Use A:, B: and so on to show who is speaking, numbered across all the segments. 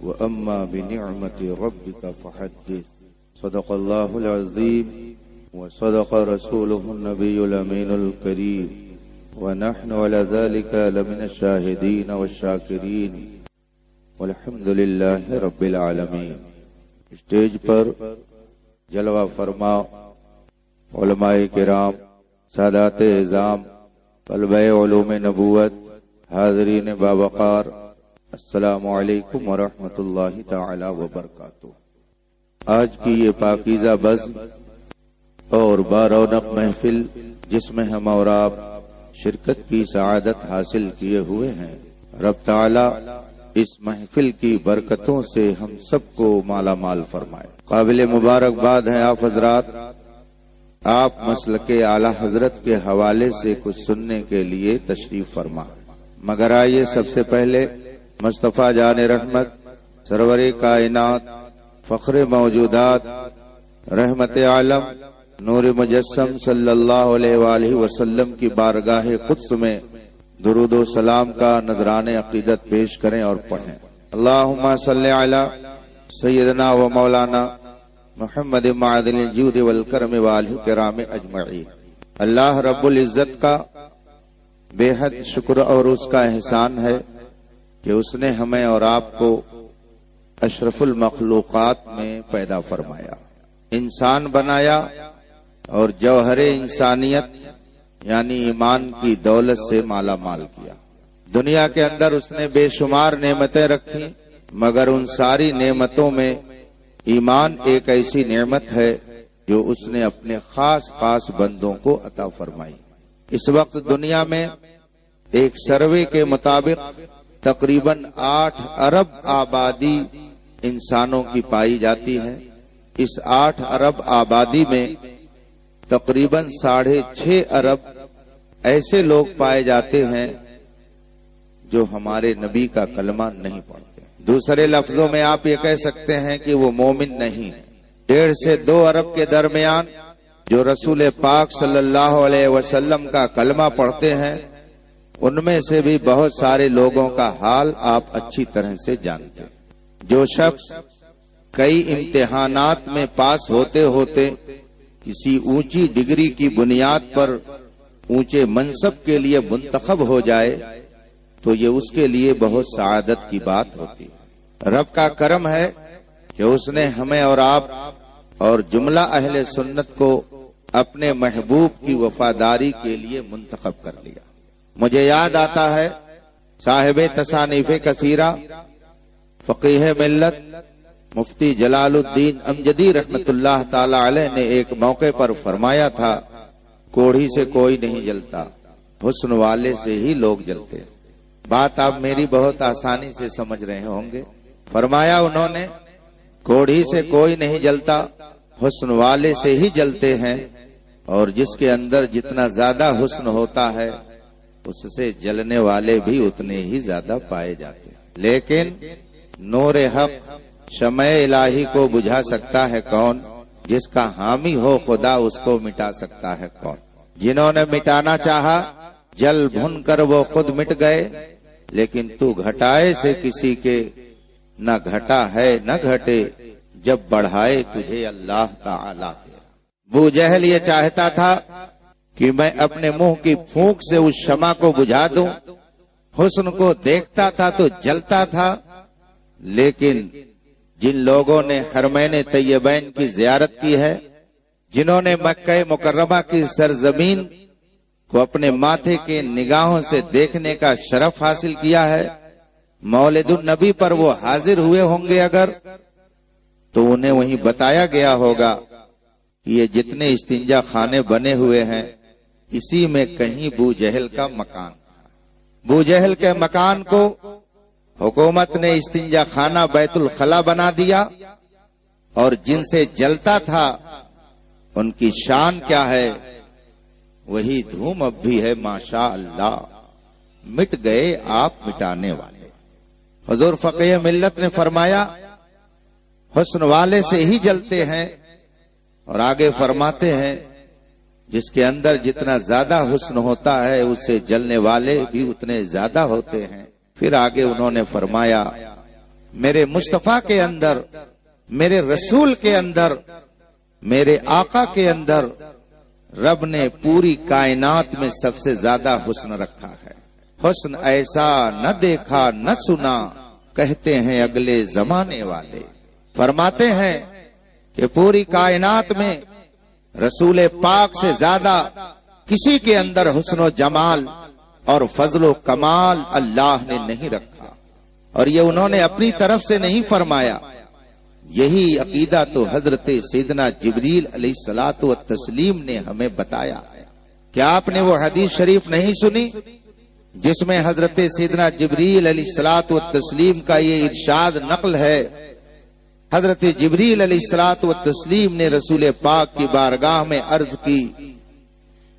A: وأما بنعمة ربك فحدث صدق الله العظيم وصدق رسوله النبي الأمين الكريم ونحن على ذلك لمن الشاهدين والشاكرين والحمد لله رب العالمين۔ اسٹیج پر جلوہ فرما علماء کرام، سادات اعظام، طلبہ علوم نبوت، حاضرین باوقار، السلام علیکم ورحمۃ اللہ تعالی وبرکاتہ۔ آج کی یہ پاکیزہ بزم اور بارونق محفل جس میں ہم اور آپ شرکت کی سعادت حاصل کیے ہوئے ہیں، رب تعالی اس محفل کی برکتوں سے ہم سب کو مالا مال فرمائے۔ قابل مبارکباد ہیں آپ حضرات، آپ مسلک اعلی حضرت کے حوالے سے کچھ سننے کے لیے تشریف فرما۔ مگر آئیے سب سے پہلے مصطفیٰ جان رحمت، سرور کائنات، فخر موجودات، رحمت عالم، نور مجسم صلی اللہ علیہ وآلہ وسلم کی بارگاہ قدس میں درود و سلام کا نذران عقیدت پیش کریں اور پڑھیں۔ اللہم صلی علی سیدنا و مولانا محمد معدن الجود والکرم والہ کرام اجمعین۔ اللہ رب العزت کا بے حد شکر اور اس کا احسان ہے کہ اس نے ہمیں اور آپ کو اشرف المخلوقات میں پیدا فرمایا، انسان بنایا اور جوہر انسانیت یعنی ایمان کی دولت سے مالا مال کیا۔ دنیا کے اندر اس نے بے شمار نعمتیں رکھی، مگر ان ساری نعمتوں میں ایمان ایک ایسی نعمت ہے جو اس نے اپنے خاص خاص بندوں کو عطا فرمائی۔ اس وقت دنیا میں ایک سروے کے مطابق تقریباً 8 ارب آبادی انسانوں کی پائی جاتی ہے۔ اس 8 ارب آبادی میں تقریباً 6.5 ارب ایسے لوگ پائے جاتے ہیں جو ہمارے نبی کا کلمہ نہیں پڑھتے۔ دوسرے لفظوں میں آپ یہ کہہ سکتے ہیں کہ وہ مومن نہیں ہے۔ 1.5 سے 2 ارب کے درمیان جو رسول پاک صلی اللہ علیہ وسلم کا کلمہ پڑھتے ہیں، ان میں سے بھی بہت سارے لوگوں کا حال آپ اچھی طرح سے جانتے ہیں۔ جو شخص کئی امتحانات میں پاس ہوتے ہوتے کسی اونچی ڈگری کی بنیاد پر اونچے منصب کے لیے منتخب ہو جائے تو یہ اس کے لیے بہت سعادت کی بات ہوتی ہے۔ رب کا کرم ہے کہ اس نے ہمیں اور آپ اور جملہ اہل سنت کو اپنے محبوب کی وفاداری کے لیے منتخب کر لیا۔ مجھے یاد آتا ہے صاحب تصانیف کثیرہ، فقیہ ملت مفتی جلال الدین امجدی رحمت اللہ تعالی علیہ نے ایک موقع پر فرمایا تھا، کوڑھی سے کوئی نہیں جلتا، حسن والے سے ہی لوگ جلتے۔ بات آپ میری بہت آسانی سے سمجھ رہے ہوں گے۔ فرمایا انہوں نے، کوڑھی سے کوئی نہیں جلتا، حسن والے سے ہی جلتے ہیں، اور جس کے اندر جتنا زیادہ حسن ہوتا ہے اس سے جلنے والے بھی اتنے ہی زیادہ پائے جاتے ہیں۔ لیکن نور حق شمع الہی کو بجھا سکتا ہے کون؟ جس کا حامی ہو خدا اس کو مٹا سکتا ہے کون؟ جنہوں نے مٹانا چاہا جل بھن کر وہ خود مٹ گئے، لیکن تو گھٹائے سے کسی کے نہ گھٹا ہے نہ گھٹے، جب بڑھائے تجھے اللہ تعالی۔ ابو جہل یہ چاہتا تھا کہ میں اپنے منہ کی پھونک سے اس شمع کو بجھا دوں، حسن کو دیکھتا تھا تو جلتا تھا، لیکن جن لوگوں نے حرمین طیبین کی زیارت کی ہے، جنہوں نے مکہ مکرمہ کی سرزمین کو اپنے ماتھے کے نگاہوں سے دیکھنے کا شرف حاصل کیا ہے، مولد النبی پر وہ حاضر ہوئے ہوں گے اگر، تو انہیں وہیں بتایا گیا ہوگا کہ یہ جتنے استنجا خانے بنے ہوئے ہیں اسی میں کہیں بو جہل کا مکان تھا۔ بو جہل کے مکان کو حکومت نے استنجا خانہ بیت الخلا بنا دیا، اور جن سے جلتا تھا ان کی شان کیا ہے؟ وہی دھوم اب بھی ہے ماشاء اللہ، مٹ گئے آپ مٹانے والے۔ حضور فقیہ ملت نے فرمایا حسن والے سے ہی جلتے ہیں، اور آگے فرماتے ہیں جس کے اندر جتنا زیادہ حسن ہوتا ہے اس سے جلنے والے بھی اتنے زیادہ ہوتے ہیں۔ پھر آگے انہوں نے فرمایا میرے مصطفیٰ کے اندر، میرے رسول کے اندر، میرے آقا کے اندر رب نے پوری کائنات میں سب سے زیادہ حسن رکھا ہے۔ حسن ایسا نہ دیکھا نہ سنا، کہتے ہیں اگلے زمانے والے۔ فرماتے ہیں کہ پوری کائنات میں رسول پاک سے زیادہ کسی کے اندر حسن و جمال اور فضل و کمال اللہ نے نہیں رکھا، اور یہ انہوں نے اپنی طرف سے نہیں فرمایا۔ یہی عقیدہ تو حضرت سیدنا جبریل علیہ الصلوۃ والتسلیم نے ہمیں بتایا ہے۔ کیا آپ نے وہ حدیث شریف نہیں سنی جس میں حضرت سیدنا جبریل علیہ الصلوۃ والتسلیم کا یہ ارشاد نقل ہے؟ حضرت جبریل علیہ الصلوۃ والتسلیم نے رسول پاک کی بارگاہ میں عرض کی،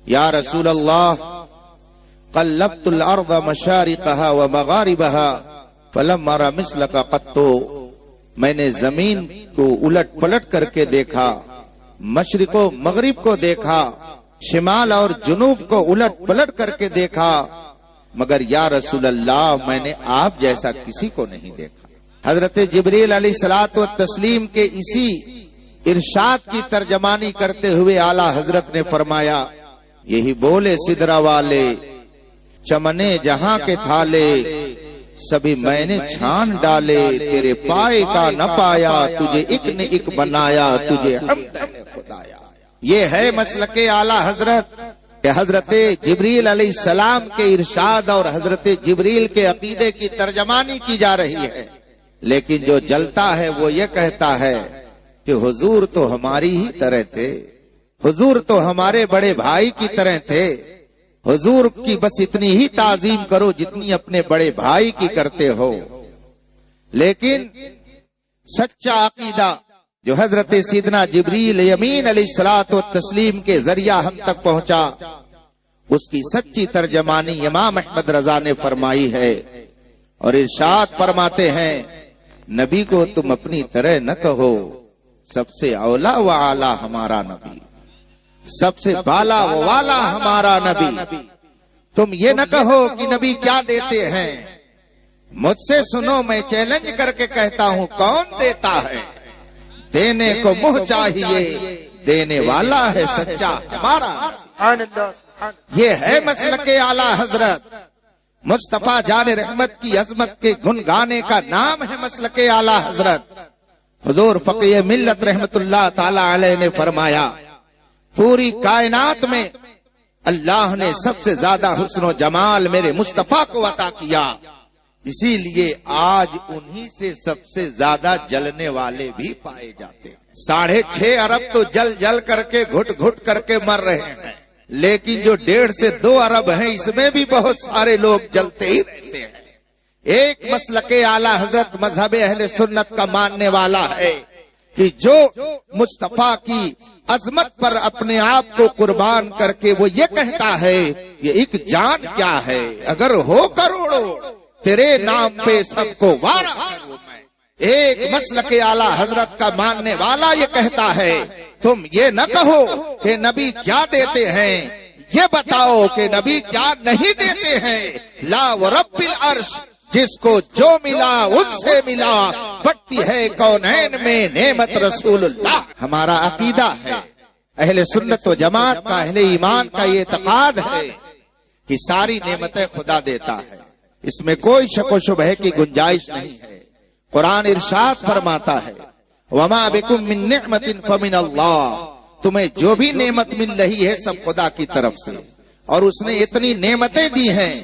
A: یا رسول اللہ، قلبت الارض مشارقها ومغاربها فلم ارى مثلك قط۔ میں نے زمین کو الٹ پلٹ کر کے دیکھا، مشرق و مغرب کو دیکھا، شمال اور جنوب کو الٹ پلٹ کر کے دیکھا، مگر یا رسول اللہ میں نے آپ جیسا کسی کو نہیں دیکھا۔ حضرت جبریل علیہ الصلوۃ والتسلیم کے اسی ارشاد کی ترجمانی کرتے ہوئے اعلی حضرت نے فرمایا، یہی بولے سدرا والے، چمنے جہاں کے تھالے، سبھی میں نے چھان ڈالے، تیرے پائے کا نہ پایا، تجھے ایک نے ایک بنایا، تجھے حمد ہے خدایا۔ یہ ہے مسلک اعلی حضرت کہ حضرت جبریل علیہ السلام کے ارشاد اور حضرت جبریل کے عقیدے کی ترجمانی کی جا رہی ہے، لیکن جو جلتا ہے وہ یہ کہتا ہے کہ حضور تو ہماری ہی طرح تھے، حضور تو ہمارے بڑے بھائی کی طرح تھے، حضور کی بس اتنی ہی تعظیم کرو جتنی اپنے بڑے بھائی کی کرتے ہو۔ لیکن سچا عقیدہ جو حضرت سیدنا جبریل امین علیہ الصلوۃ والتسلیم کے ذریعہ ہم تک پہنچا، اس کی سچی ترجمانی امام احمد رضا نے فرمائی ہے، اور ارشاد فرماتے ہیں، نبی کو تم اپنی طرح نہ کہو، سب سے اولا و اعلی ہمارا نبی، سب سے بالا و والا ہمارا نبی۔ تم یہ نہ کہو کہ نبی کیا دیتے ہیں، مجھ سے سنو، میں چیلنج کر کے کہتا ہوں، کون دیتا ہے؟ دینے کو منہ چاہیے، دینے والا ہے سچا ہمارا۔ یہ ہے مسلک اعلی حضرت، مصطفیٰ جان رحمت کی عظمت کے گن گانے کا نام ہے مسلک اعلی حضرت۔ حضور فقیہ ملت رحمت اللہ تعالی علیہ نے فرمایا، پوری کائنات میں اللہ نے سب سے زیادہ حسن و جمال میرے مصطفیٰ کو عطا کیا، اسی لیے آج انہی سے سب سے زیادہ جلنے والے بھی پائے جاتے ہیں۔ 6.5 ارب تو جل جل کر کے گھٹ گھٹ کر کے مر رہے ہیں، لیکن جو 1.5 سے 2 ارب ہیں اس میں بھی بہت سارے لوگ جلتے ہی رہتے ہیں۔ ایک مسلک اعلی حضرت مذہب اہل سنت کا ماننے والا ہے کہ جو مصطفیٰ کی عظمت پر اپنے آپ کو قربان کر کے وہ یہ کہتا ہے، یہ ایک جان کیا ہے، اگر ہو کروڑوں تیرے نام پہ سب کو وارا کروں میں۔ ایک مسلک اعلی حضرت کا ماننے والا یہ کہتا ہے، تم یہ نہ کہو کہ نبی کیا دیتے ہیں، یہ بتاؤ کہ نبی کیا نہیں دیتے ہیں۔ لا ورب العرش، جس کو جو ملا ان سے ملا، بٹتی ہے کونین میں نعمت رسول اللہ۔ ہمارا عقیدہ ہے، اہل سنت و جماعت کا، اہل ایمان کا یہ اعتقاد ہے کہ ساری نعمتیں خدا دیتا ہے، اس میں کوئی شک و شبہ کی گنجائش نہیں ہے۔ قرآن ارشاد فرماتا ہے، وما بکم من نعمت فمن اللہ، تمہیں جو بھی نعمت مل رہی ہے سب خدا کی طرف سے، اور اس نے اتنی نعمتیں دی ہیں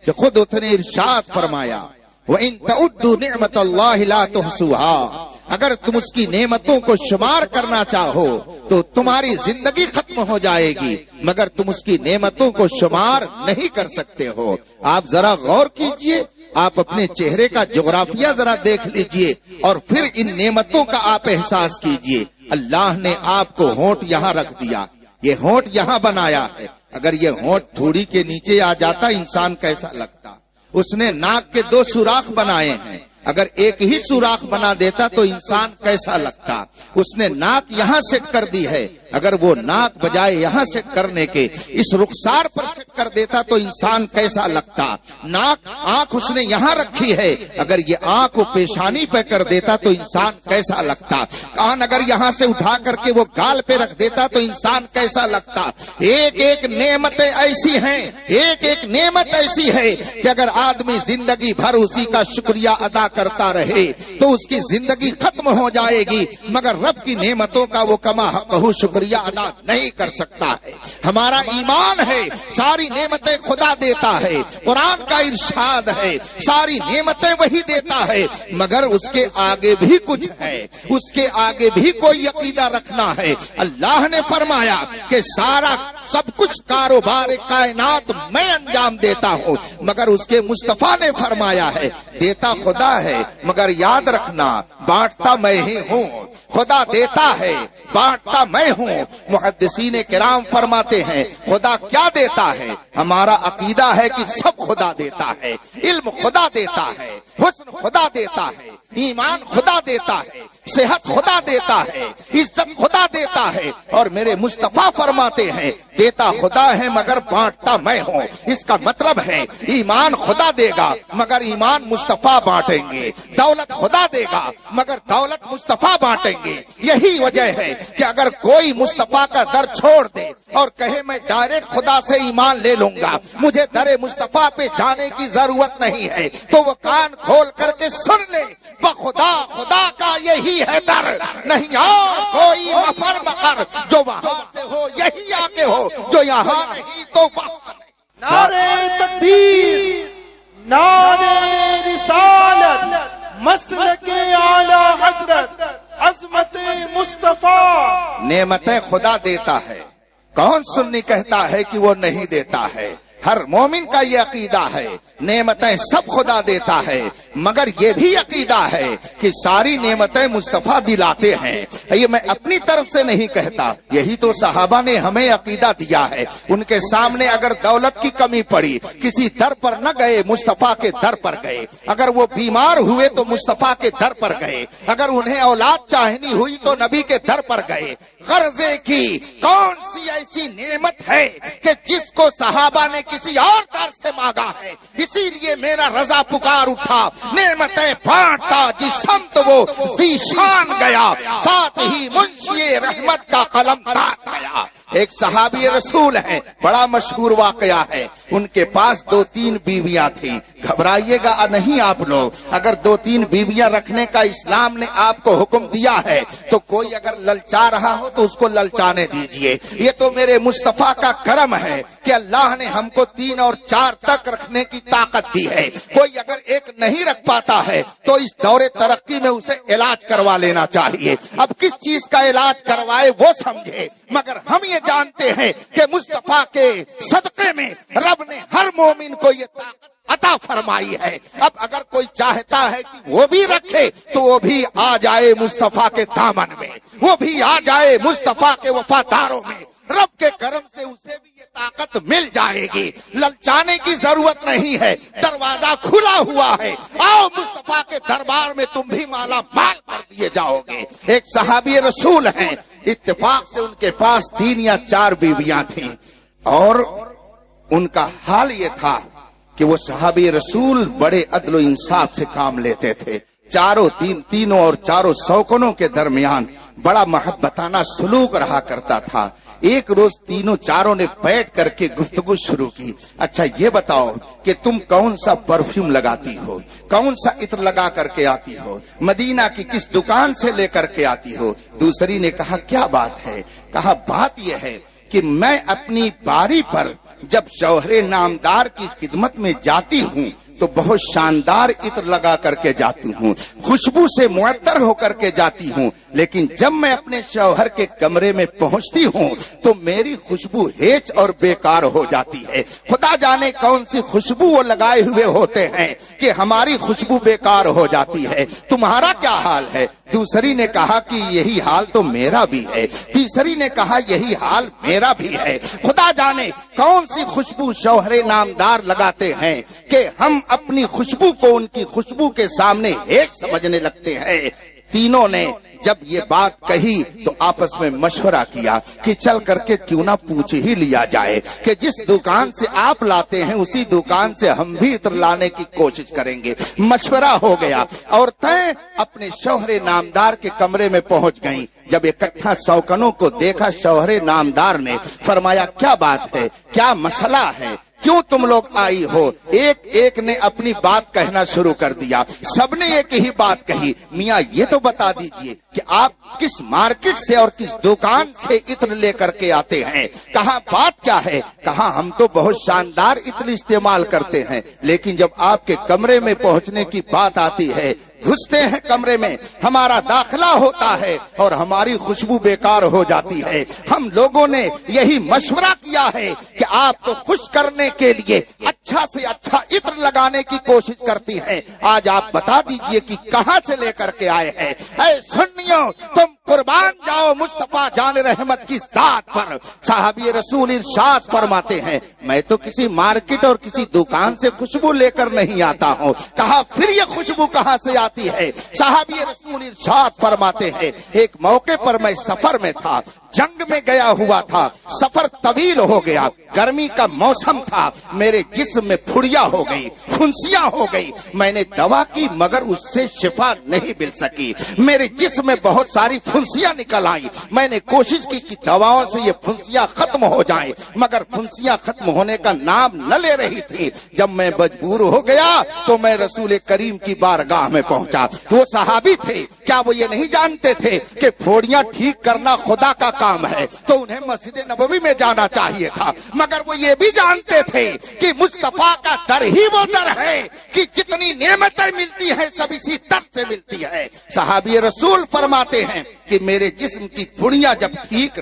A: کہ خود اس نے ارشاد فرمایا، وَإِن تَعُدُّوا نِعْمَةَ اللَّهِ لَا تُحْصُوهَا، اگر تم اس کی نعمتوں کو شمار کرنا چاہو تو تمہاری زندگی ختم ہو جائے گی، مگر تم اس کی نعمتوں کو شمار نہیں کر سکتے ہو۔ آپ ذرا غور کیجئے، آپ اپنے چہرے کا جغرافیہ ذرا دیکھ لیجئے اور پھر ان نعمتوں کا آپ احساس کیجئے۔ اللہ نے آپ کو ہونٹ یہاں رکھ دیا، یہ ہونٹ یہاں بنایا ہے، اگر یہ ہونٹ ٹھوڑی کے نیچے آ جاتا انسان کیسا لگتا؟ اس نے ناک کے 2 سوراخ بنائے ہیں، اگر ایک ہی سوراخ بنا دیتا تو انسان کیسا لگتا؟ اس نے ناک یہاں سیٹ کر دی ہے، اگر وہ ناک بجائے یہاں سیٹ کرنے کے اس رخسار پر سیٹ کر دیتا تو انسان کیسا لگتا. ناک آنکھ اس نے یہاں رکھی ہے، اگر یہ آنکھ وہ پیشانی پہ کر دیتا تو انسان کیسا لگتا. کان اگر یہاں سے اٹھا کر کے وہ گال پہ رکھ دیتا تو انسان کیسا لگتا. ایک ایک نعمتیں ایسی ہیں، ایک ایک نعمت ایسی ہے کہ اگر آدمی زندگی بھر اسی کا شکریہ ادا کرتا رہے تو اس کی زندگی ختم ہو جائے گی، مگر رب کی نعمتوں کا وہ کما حقہ شکریہ ادا نہیں کر سکتا ہے. ہمارا ایمان ہے ساری نعمتیں خدا دیتا ہے، قرآن کا ارشاد ہے ساری نعمتیں وہی دیتا ہے، مگر اس کے آگے بھی کچھ ہے، اس کے آگے بھی کوئی عقیدہ رکھنا ہے. اللہ نے فرمایا کہ سارا سب کچھ کاروبار کائنات میں انجام دیتا ہوں، مگر اس کے مصطفیٰ نے فرمایا ہے دیتا خدا ہے مگر یاد رکھنا بانٹتا میں ہی ہوں. خدا دیتا ہے بانٹتا میں ہوں. محدثین کرام فرماتے ہیں خدا کیا دیتا ہے؟ ہمارا عقیدہ ہے کہ سب خدا دیتا ہے. علم خدا دیتا ہے، حسن خدا دیتا ہے، ایمان خدا دیتا ہے، صحت خدا دیتا ہے، عزت خدا دیتا ہے. اور میرے مصطفیٰ فرماتے ہیں دیتا خدا ہے مگر بانٹتا میں ہوں. اس کا مطلب ہے ایمان خدا دے گا مگر ایمان مصطفیٰ بانٹیں گے، دولت خدا دے گا مگر دولت مصطفیٰ بانٹیں گے. یہی وجہ ہے کہ اگر کوئی مصطفیٰ کا در چھوڑ دے اور کہے میں ڈائریکٹ خدا سے ایمان لے لوں گا، مجھے در مصطفیٰ پہ جانے کی ضرورت نہیں ہے، تو وہ کان کھول کر کے سن لے بخدا خدا کا یہی ہے در، نہیں اور کوئی مفر مقر، جو وہاں سے ہو یہی آگے ہو، جو یہاں نہیں تو وہاں.
B: نعرہ تکبیر، نعرہ رسالت، مسلک اعلی حضرت، عظمت مصطفیٰ.
A: نعمتیں خدا دیتا ہے، کون سنی کہتا ہے کہ وہ نہیں دیتا ہے؟ ہر مومن کا یہ عقیدہ ہے نعمتیں سب خدا دیتا ہے، مگر یہ بھی عقیدہ ہے کہ ساری نعمتیں مصطفیٰ دلاتے ہیں. یہ میں اپنی طرف سے نہیں کہتا، یہی تو صحابہ نے ہمیں عقیدہ دیا ہے. ان کے سامنے اگر دولت کی کمی پڑی کسی در پر نہ گئے، مصطفیٰ کے در پر گئے. اگر وہ بیمار ہوئے تو مصطفیٰ کے در پر گئے. اگر انہیں اولاد چاہنی ہوئی تو نبی کے در پر گئے. غرضے کی کون سی ایسی نعمت ہے کہ جس کو صحابہ نے کسی اور در سے مانگا ہے؟ اسی لیے میرا رضا پکار اٹھا، نعمتیں بانٹتا جس سمت وہ ذیشان گیا، ساتھ ہی منشی رحمت کا قلم تاک گیا. ایک صحابی رسول ہیں، بڑا مشہور واقعہ ہے. ان کے پاس 2-3 بیویاں تھیں. گھبرائیے گا نہیں آپ لوگ، اگر 2-3 بیویاں رکھنے کا اسلام نے آپ کو حکم دیا ہے تو کوئی اگر للچا رہا ہو تو اس کو للچانے دیجئے. یہ تو میرے مصطفیٰ کا کرم ہے کہ اللہ نے ہم کو 3 اور 4 تک رکھنے کی طاقت دی ہے. کوئی اگر ایک نہیں رکھ پاتا ہے تو اس دور ترقی میں اسے علاج کروا لینا چاہیے. اب کس چیز کا علاج کروائے وہ سمجھے، مگر ہم یہ جانتے ہیں کہ مصطفیٰ کے صدقے میں رب نے ہر مومن کو یہ طاقت عطا فرمائی ہے. اب اگر کوئی چاہتا ہے کہ وہ بھی رکھے تو وہ بھی آ جائے مصطفیٰ کے دامن میں، وہ بھی آ جائے مصطفیٰ کے وفاداروں میں. رب کے کرم سے اسے بھی یہ طاقت مل جائے گی. للچانے کی ضرورت نہیں ہے، دروازہ کھلا ہوا ہے. آؤ مصطفیٰ کے دربار میں تم بھی مالا مال کر دیے جاؤ گے. ایک صحابی رسول ہیں، اتفاق سے ان کے پاس 3 یا 4 بیویاں تھیں، اور ان کا حال یہ تھا کہ وہ صحابی رسول بڑے عدل و انصاف سے کام لیتے تھے. تینوں اور چاروں سوکنوں کے درمیان بڑا محبتانہ سلوک رہا کرتا تھا. ایک روز تینوں چاروں نے بیٹھ کر کے گفتگو شروع کی. اچھا یہ بتاؤ کہ تم کون سا پرفیوم لگاتی ہو، کون سا عطر لگا کر کے آتی ہو، مدینہ کی کس دکان سے لے کر کے آتی ہو؟ دوسری نے کہا کیا بات ہے؟ کہا بات یہ ہے کہ میں اپنی باری پر جب شوہر نامدار کی خدمت میں جاتی ہوں تو بہت شاندار عطر لگا کر کے جاتی ہوں، خوشبو سے معطر ہو کر کے جاتی ہوں، لیکن جب میں اپنے شوہر کے کمرے میں پہنچتی ہوں تو میری خوشبو ہیچ اور بیکار ہو جاتی ہے. خدا جانے کون سی خوشبو وہ لگائے ہوئے ہوتے ہیں کہ ہماری خوشبو بیکار ہو جاتی ہے. تمہارا کیا حال ہے؟ دوسری نے کہا کہ یہی حال تو میرا بھی ہے. تیسری نے کہا یہی حال میرا بھی ہے. خدا جانے کون سی خوشبو شوہر نامدار لگاتے ہیں کہ ہم اپنی خوشبو کو ان کی خوشبو کے سامنے ہیچ سمجھنے لگتے ہیں. تینوں نے جب یہ بات کہی تو آپس میں مشورہ کیا کہ چل کر کے کیوں نہ پوچھ ہی لیا جائے کہ جس دکان سے آپ لاتے ہیں اسی دکان سے ہم بھی عطر لانے کی کوشش کریں گے۔ مشورہ ہو گیا، عورتیں اپنے شوہر نامدار کے کمرے میں پہنچ گئیں۔ جب اکٹھا سوکنوں کو دیکھا، شوہر نامدار نے فرمایا کیا بات ہے، کیا مسئلہ ہے، کیوں تم لوگ آئی ہو؟ ایک ایک نے اپنی بات کہنا شروع کر دیا، سب نے ایک ہی بات کہی، میاں یہ تو بتا دیجئے کہ آپ کس مارکیٹ سے اور کس دکان سے عطر لے کر کے آتے ہیں، کہا بات کیا ہے؟ کہا ہم تو بہت شاندار عطر استعمال کرتے ہیں، لیکن جب آپ کے کمرے میں پہنچنے کی بات آتی ہے، گھستے ہیں کمرے میں، ہمارا داخلہ ہوتا ہے اور ہماری خوشبو بیکار ہو جاتی ہے۔ ہم لوگوں نے یہی مشورہ کیا ہے کہ آپ تو خوش کرنے کے لیے اچھا سے اچھا عطر لگانے کی کوشش کرتی ہیں، آج آپ بتا دیجئے کہ کہاں سے لے کر کے آئے ہیں۔ اے سنیو، تم قربان جاؤ مصطفیٰ جان رحمت کی ذات پر۔ صحابی رسول ارشاد فرماتے ہیں میں تو کسی مارکیٹ اور کسی دکان سے خوشبو لے کر نہیں آتا ہوں۔ کہا پھر یہ خوشبو کہاں سے آتی ہے؟ صحابی رسول ارشاد فرماتے ہیں ایک موقع پر میں سفر میں تھا، جنگ میں گیا ہوا تھا، سفر طویل ہو گیا، گرمی کا موسم تھا، میرے جسم میں پھڑیاں ہو گئی، پھنسیاں ہو گئی، میں نے دوا کی مگر اس سے شفا نہیں مل سکی، میرے جسم میں بہت ساری پھنسیاں نکل آئی، میں نے کوشش کی کہ دواؤں سے یہ پھنسیاں ختم ہو جائیں مگر پھنسیاں ختم ہونے کا نام نہ لے رہی تھی۔ جب میں مجبور ہو گیا تو میں رسول کریم کی بارگاہ میں پہنچا، وہ صحابی تھے، کیا وہ یہ نہیں جانتے تھے کہ پھوڑیاں ٹھیک کرنا خدا کا کام ہے تو انہیں مسجد نبوی میں جانا چاہیے تھا، مگر وہ یہ بھی جانتے تھے کہ مصطفیٰ کا در ہی وہ در ہے کہ جتنی نعمتیں ملتی ہیں سب اسی در سے ملتی ہے۔ صحابی رسول فرماتے ہیں کہ میرے جسم کی پھڑیاں جب ٹھیک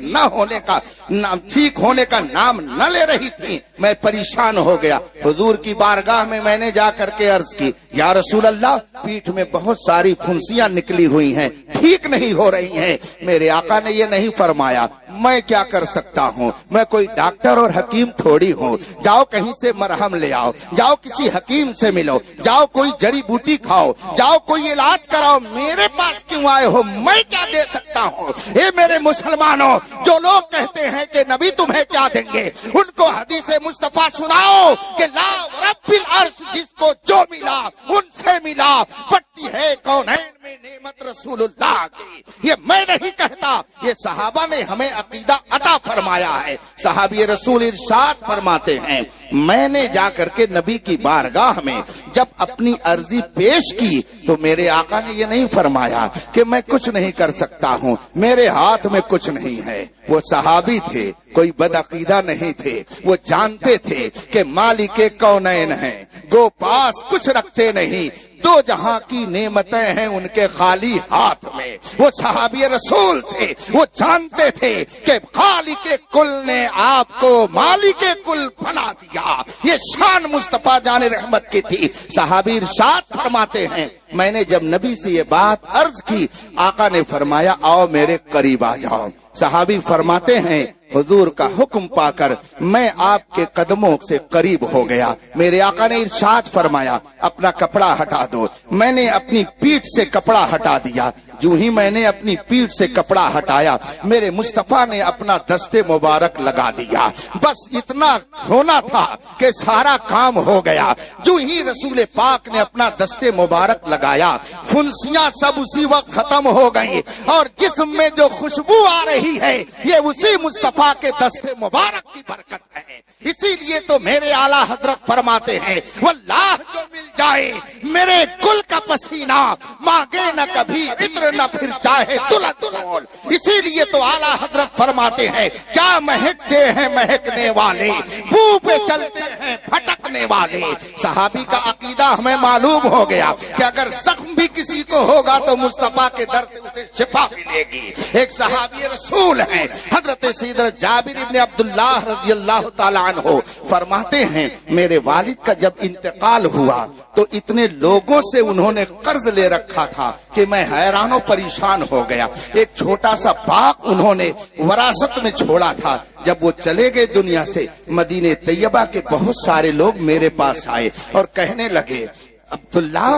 A: ہونے کا نام نہ لے رہی تھی، میں پریشان ہو گیا، حضور کی بارگاہ میں نے جا کر کے عرض کی یا رسول اللہ پیٹھ میں بہت ساری پھنسیاں نکلی ہوئی ہیں، ٹھیک نہیں ہو رہی ہیں۔ میرے آقا نے یہ نہیں فرمایا میں کیا کر سکتا ہوں، میں کوئی ڈاکٹر اور حکیم تھوڑی ہوں، جاؤ کہیں سے مرہم لے آؤ، جاؤ کسی حکیم سے ملو، جاؤ کوئی جڑی بوٹی کھاؤ، جاؤ کوئی علاج کراؤ، میرے پاس کیوں آئے ہو، میں کیا دے سکتا ہوں؟ اے میرے مسلمانوں، جو لوگ کہتے ہیں کہ نبی تمہیں کیا دیں گے، ان کو حدیث مصطفیٰ سناؤ کہ لا رب العرش جس کو جو ملا ان سے ملا، بڑھتی ہے کونین میں نعمت رسول اللہ کی۔ یہ میں نہیں کہتا، یہ صحابہ نے ہمیں عقیدہ عطا فرمایا ہے۔ صحابی رسول ارشاد فرماتے ہیں میں نے جا کر کے نبی کی بارگاہ میں جب اپنی عرضی پیش کی تو میرے آقا نے یہ نہیں فرمایا کہ میں کچھ نہیں کر سکتا ہوں، میرے ہاتھ میں کچھ نہیں ہے۔ وہ صحابی تھے، کوئی بدعقیدہ نہیں تھے، وہ جانتے تھے کہ مالک کونین ہیں، گو پاس کچھ رکھتے نہیں، دو جہاں کی نعمتیں ہیں ان کے خالی ہاتھ میں۔ وہ صحابی رسول تھے، وہ جانتے تھے کہ خالق کل نے آپ کو مالک کل بنا دیا، یہ شان مصطفیٰ جان رحمت کی تھی۔ صحابی ارشاد فرماتے ہیں میں نے جب نبی سے یہ بات عرض کی، آقا نے فرمایا آؤ میرے قریب آ جاؤ۔ صحابی فرماتے ہیں حضور کا حکم پا کر میں آپ کے قدموں سے قریب ہو گیا، میرے آقا نے ارشاد فرمایا اپنا کپڑا ہٹا دو، میں نے اپنی پیٹھ سے کپڑا ہٹا دیا، جو ہی میں نے اپنی پیٹھ سے کپڑا ہٹایا میرے مصطفیٰ نے اپنا دست مبارک لگا دیا، بس اتنا ہونا تھا کہ سارا کام ہو گیا۔ جو ہی رسول پاک نے اپنا دست مبارک لگایا پھنسیاں سب اسی وقت ختم ہو گئی، اور جسم میں جو خوشبو آ رہی ہے یہ اسی مصطفیٰ کے دست مبارک کی برکت ہے۔ اسی لیے تو میرے اعلیٰ حضرت فرماتے ہیں واللہ جو مل جائے میرے گل کا پسینہ مانگے نہ کبھی عطر نہ پھر چاہے دلہن۔ اسی لیے تو اعلیٰ حضرت فرماتے ہیں کیا مہکتے ہیں مہکنے والے، بو پہ چلتے ہیں پھٹکنے والے۔ صحابی کا عقیدہ ہمیں معلوم ہو گیا کہ اگر زخم بھی کسی کو ہوگا تو مصطفیٰ کے در سے اسے شفا ملے گی۔ ایک صحابی رسول ہیں حضرت سیدنا جابر بن عبداللہ رضی اللہ تعالیٰ عنہ فرماتے ہیں میرے والد کا جب انتقال ہوا تو اتنے لوگوں سے انہوں نے قرض لے رکھا تھا کہ میں حیران و پریشان ہو گیا۔ ایک چھوٹا سا باغ انہوں نے وراثت میں چھوڑا تھا، جب وہ چلے گئے دنیا سے مدینہ طیبہ کے بہت سارے لوگ میرے پاس آئے اور کہنے لگے عبداللہ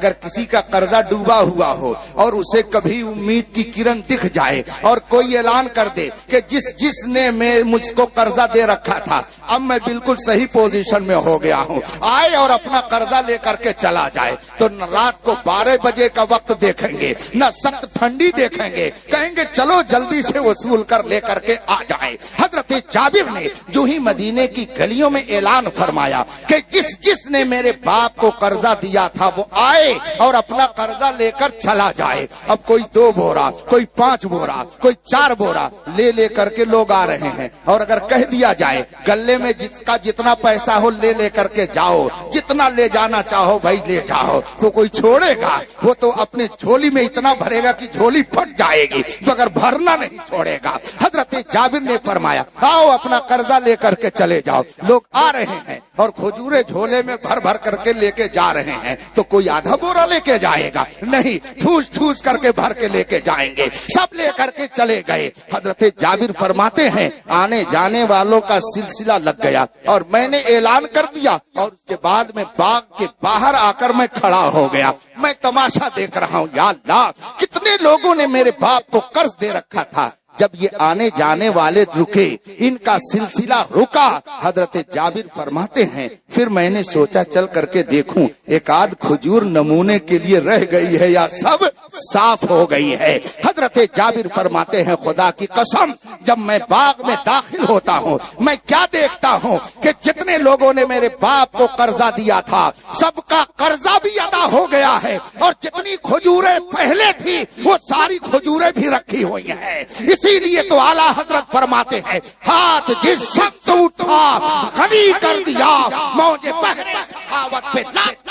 C: اگر کسی کا قرضہ ڈوبا ہوا ہو اور اسے کبھی امید کی کرن دکھ جائے اور کوئی اعلان کر دے کہ جس نے مجھ کو قرضہ دے رکھا تھا اب میں بالکل صحیح پوزیشن میں ہو گیا ہوں، آئے اور اپنا قرضہ لے کر کے چلا جائے، تو رات کو 12 بجے کا وقت دیکھیں گے، نہ سخت ٹھنڈی دیکھیں گے، کہیں گے چلو جلدی سے وصول کر لے کر کے آ جائے۔ حضرت جابر نے جو ہی مدینے کی گلیوں میں اعلان فرمایا کہ جس نے میرے باپ کو قرضہ دیا تھا وہ آئے اور اپنا قرضہ لے کر چلا جائے۔ اب کوئی 2 بورا، کوئی 5 بورا، کوئی 4 بورا لے کر کے لوگ آ رہے ہیں، اور اگر کہہ دیا جائے گلے میں جس کا جتنا پیسہ ہو لے کر کے جاؤ، جتنا لے جانا چاہو بھائی لے جاؤ، تو کوئی چھوڑے گا؟ وہ تو اپنے جھولی میں اتنا بھرے گا کہ جھولی پھٹ جائے گی، مگر بھرنا نہیں چھوڑے گا۔ حضرت جابر نے فرمایا آؤ اپنا قرضہ لے کر کے چلے جاؤ۔ لوگ آ رہے ہیں اور کھجورے جھولے میں بھر کر کے لے کے جا رہے ہیں، تو کوئی آدھا بورا لے کے جائے گا؟ نہیں، ٹھوس کر کے بھر کے لے کے جائیں گے۔ سب لے کر کے چلے گئے۔ حضرت جابر فرماتے ہیں آنے جانے والوں کا سلسلہ لگ گیا اور میں نے اعلان کر دیا، اور اس کے بعد میں باغ کے باہر آ کر میں کھڑا ہو گیا۔ میں تماشا دیکھ رہا ہوں، یا اللہ کتنے لوگوں نے میرے باپ کو قرض دے رکھا تھا۔ جب یہ آنے جانے والے رکے، ان کا سلسلہ رکا، حضرت جابر فرماتے ہیں پھر میں نے سوچا چل کر کے دیکھوں ایک آدھ کھجور نمونے کے لیے رہ گئی ہے یا سب صاف ہو گئی ہے۔ حضرت جابر فرماتے ہیں خدا کی قسم جب میں باغ میں داخل ہوتا ہوں میں کیا دیکھتا ہوں کہ جتنے لوگوں نے میرے باپ کو قرضہ دیا تھا سب کا قرضہ بھی ادا ہو گیا ہے، اور جتنی کھجوریں پہلے تھی وہ ساری کھجوریں بھی رکھی ہوئی ہیں۔ اسی لیے تو اعلیٰ حضرت فرماتے ہیں ہاتھ جس وقت اٹھا غنی کر دیا موجے بحر سخاوت پہ لات۔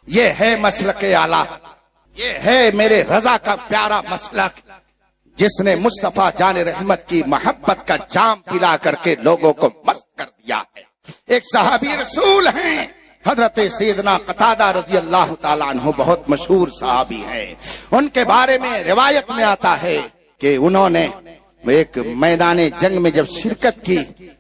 C: یہ ہے مسلک اعلیٰ، یہ ہے میرے رضا کا پیارا مسلک، جس نے مصطفیٰ جان رحمت کی محبت کا جام پلا کر کے لوگوں کو مست کر دیا ہے۔ ایک صحابی رسول ہیں حضرت سیدنا قتادہ رضی اللہ تعالیٰ عنہ، بہت مشہور صحابی ہیں۔ ان کے بارے میں روایت میں آتا ہے کہ انہوں نے ایک میدان جنگ میں جب شرکت کی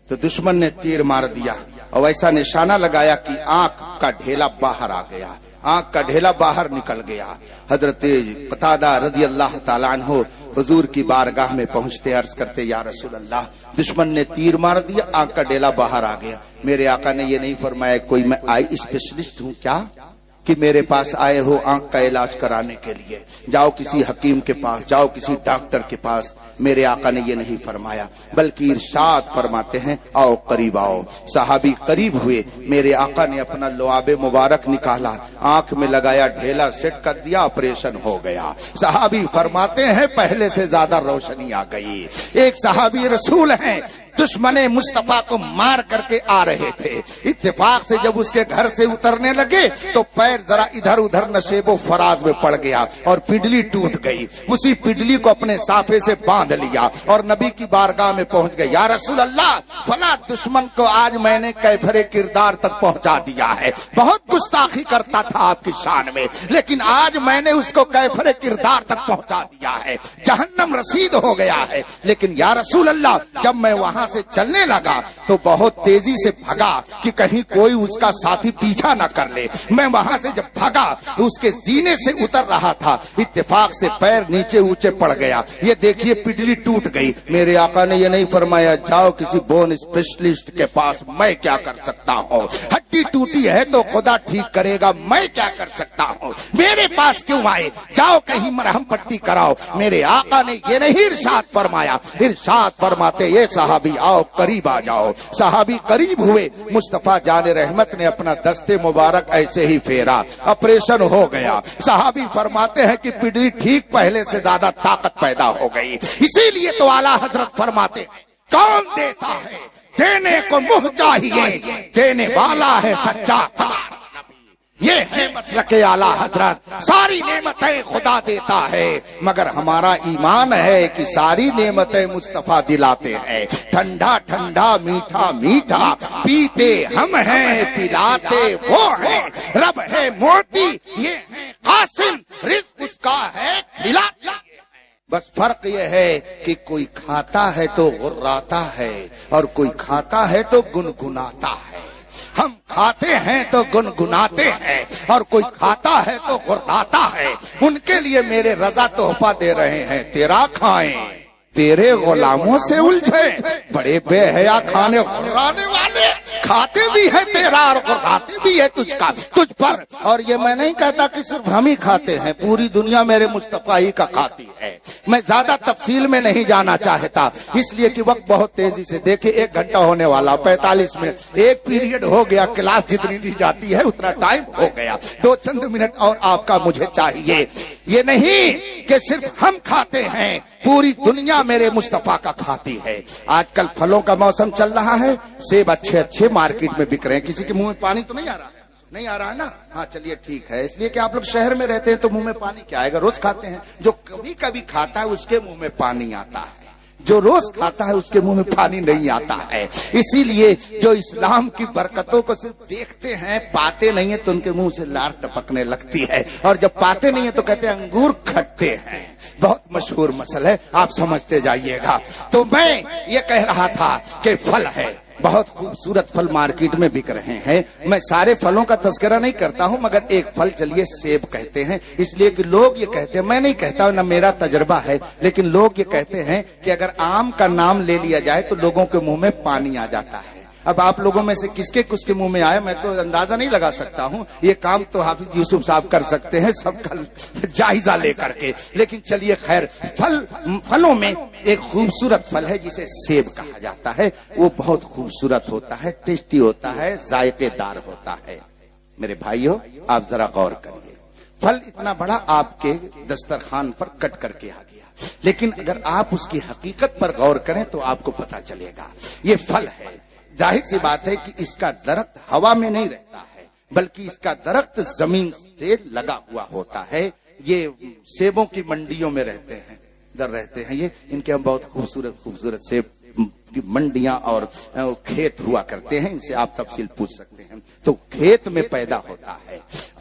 C: تو دشمن نے تیر مار دیا اور ایسا نشانہ لگایا کہ آنکھ کا ڈھیلا باہر آ گیا، آنکھ کا ڈھیلا باہر نکل گیا۔ حضرت قتادہ رضی اللہ تعالیٰ عنہ حضور کی بارگاہ میں پہنچتے عرض کرتے یا رسول اللہ دشمن نے تیر مار دیا، آنکھ کا ڈھیلا باہر آ گیا۔ میرے آقا نے یہ نہیں فرمایا کوئی میں آئی اسپیشلسٹ ہوں کیا کہ میرے پاس آئے ہو آنکھ کا علاج کرانے کے لیے، جاؤ کسی حکیم کے پاس، جاؤ کسی ڈاکٹر کے پاس۔ میرے آقا نے یہ نہیں فرمایا بلکہ ارشاد فرماتے ہیں آؤ قریب آؤ۔ صحابی قریب ہوئے، میرے آقا نے اپنا لعاب مبارک نکالا، آنکھ میں لگایا، ڈھیلا سیٹ کر دیا، آپریشن ہو گیا۔ صحابی فرماتے ہیں پہلے سے زیادہ روشنی آ گئی۔ ایک صحابی رسول ہیں دشمن مصطفیٰ کو مار کر کے آ رہے تھے، اتفاق سے جب اس کے گھر سے اترنے لگے تو پیر ذرا ادھر ادھر نشیب و فراز میں پڑ گیا اور پڈلی ٹوٹ گئی۔ اسی پڈلی کو اپنے صافے سے باندھ لیا اور نبی کی بارگاہ میں پہنچ گئے، یا رسول اللہ فلاں دشمن کو آج میں نے کیفر کردار تک پہنچا دیا ہے، بہت گستاخی کرتا تھا آپ کی شان میں، لیکن آج میں نے اس کو کیفر کردار تک پہنچا دیا ہے، جہنم رسید ہو گیا ہے۔ لیکن یا رسول اللہ جب میں وہاں سے چلنے لگا تو بہت تیزی سے بھگا کہ کہیں کوئی اس کا ساتھی پیچھا نہ کر لے۔ میں وہاں سے جب بھگا اس کے سینے سے اتر رہا تھا، اتفاق سے پیر نیچے اونچے پڑ گیا، یہ دیکھیے پڈلی ٹوٹ گئی۔ میرے آقا نے یہ نہیں فرمایا جاؤ کسی بون اسپیشلسٹ کے پاس، میں کیا کر سکتا ہوں، ہڈی ٹوٹی ہے تو خدا ٹھیک کرے گا، میں کیا کر سکتا ہوں، میرے پاس کیوں آئے، جاؤ کہیں مرہم پٹی کراؤ۔ میرے آقا نے یہ نہیں ارشاد فرمایا، ارشاد فرماتے یہ صحابی آؤ قریب آ جاؤ۔ صحابی قریب ہوئے، مصطفیٰ جان رحمت نے اپنا دستے مبارک ایسے ہی پھیرا، آپریشن ہو گیا۔ صحابی فرماتے ہیں کہ پڈلی ٹھیک پہلے سے زیادہ طاقت پیدا ہو گئی۔ اسی لیے تو اعلیٰ حضرت فرماتے ہیں کون دیتا ہے دینے کو منہ چاہیے، دینے والا ہے سچا خدا۔ یہ ہے مسلک اعلیٰ حضرت، ساری نعمتیں خدا دیتا ہے مگر ہمارا ایمان ہے کہ ساری نعمتیں مصطفیٰ دلاتے ہیں۔ ٹھنڈا ٹھنڈا میٹھا میٹھا پیتے ہم ہیں، پلاتے وہ ہیں، رب ہے موتی یہ ہے قاسم، رزق اس کا ہے کھلاتا۔ بس فرق یہ ہے کہ کوئی کھاتا ہے تو غراتا ہے اور کوئی کھاتا ہے تو گنگناتا ہے۔ ہم کھاتے ہیں تو گنگناتے ہیں، اور کوئی کھاتا ہے تو غرراتا ہے، ان کے لیے میرے رضا تحفہ دے رہے ہیں، تیرا کھائیں تیرے غلاموں سے الجھے، بڑے بے حیا کھانے غرانے والے، کھاتے بھی ہے تیرا اور غراتے بھی ہے تجھ پر۔ اور یہ میں نہیں کہتا کہ صرف ہم ہی کھاتے ہیں، پوری دنیا میرے مصطفیٰ ہی کا کھاتی ہے۔ میں زیادہ تفصیل میں نہیں جانا چاہتا، اس لیے کہ وقت بہت تیزی سے، دیکھیں 1 گھنٹہ ہونے والا، 45 منٹ، ایک پیریڈ ہو گیا، کلاس جتنی لی جاتی ہے اتنا ٹائم ہو گیا، 2 چند منٹ اور آپ کا مجھے چاہیے۔ یہ نہیں کہ صرف ہم کھاتے ہیں، پوری دنیا میرے مصطفیٰ کا کھاتی ہے۔ آج کل پھلوں کا موسم چل رہا ہے، سیب اچھے اچھے مارکیٹ میں بک رہے ہیں، کسی کے منہ میں پانی تو نہیں آ رہا؟ نہیں آ رہا ہے نا؟ ہاں چلیے ٹھیک ہے، اس لیے کہ آپ لوگ شہر میں رہتے ہیں تو منہ میں پانی کیا آئے گا، روز کھاتے ہیں۔ جو کبھی کبھی کھاتا ہے اس کے منہ میں پانی آتا ہے، جو روز کھاتا ہے اس کے منہ میں پانی نہیں آتا ہے۔ اسی لیے جو اسلام کی برکتوں کو صرف دیکھتے ہیں، پاتے نہیں ہیں، تو ان کے منہ سے لار ٹپکنے لگتی ہے، اور جب پاتے نہیں ہیں تو کہتے ہیں انگور کھٹتے ہیں۔ بہت مشہور مسئلہ ہے، آپ سمجھتے جائیے گا۔ تو میں یہ کہہ رہا تھا کہ پھل ہے، بہت خوبصورت پھل مارکیٹ میں بک رہے ہیں۔ میں سارے پھلوں کا تذکرہ نہیں کرتا ہوں، مگر ایک پھل چلیے سیب کہتے ہیں، اس لیے کہ لوگ یہ کہتے ہیں، میں نہیں کہتا، نہ میرا تجربہ ہے، لیکن لوگ یہ کہتے ہیں کہ اگر آم کا نام لے لیا جائے تو لوگوں کے منہ میں پانی آ جاتا ہے۔ اب آپ لوگوں میں سے کس کے منہ میں آئے میں تو اندازہ نہیں لگا سکتا ہوں، یہ کام تو حافظ یوسف صاحب کر سکتے ہیں سب کا جائزہ لے کر کے۔ لیکن چلیے خیر، پھلوں میں ایک خوبصورت پھل ہے جسے سیب کہا جاتا ہے، وہ بہت خوبصورت ہوتا ہے، ٹیسٹی ہوتا ہے، ذائقے دار ہوتا ہے۔ میرے بھائیو آپ ذرا غور کریے، پھل اتنا بڑا آپ کے دسترخوان پر کٹ کر کے آ گیا، لیکن اگر آپ اس کی حقیقت پر غور کریں تو آپ کو پتا چلے گا یہ پھل ہے۔ ظاہر سی بات ہے کہ اس کا درخت ہوا میں نہیں رہتا ہے، بلکہ اس کا درخت زمین سے لگا ہوا ہوتا ہے۔ یہ سیبوں کی منڈیوں میں رہتے ہیں، در رہتے ہیں یہ، ان کے ہم بہت خوبصورت سیب کی منڈیاں اور کھیت ہوا کرتے ہیں، ان سے آپ تفصیل پوچھ سکتے ہیں۔ تو کھیت میں پیدا ہوتا ہے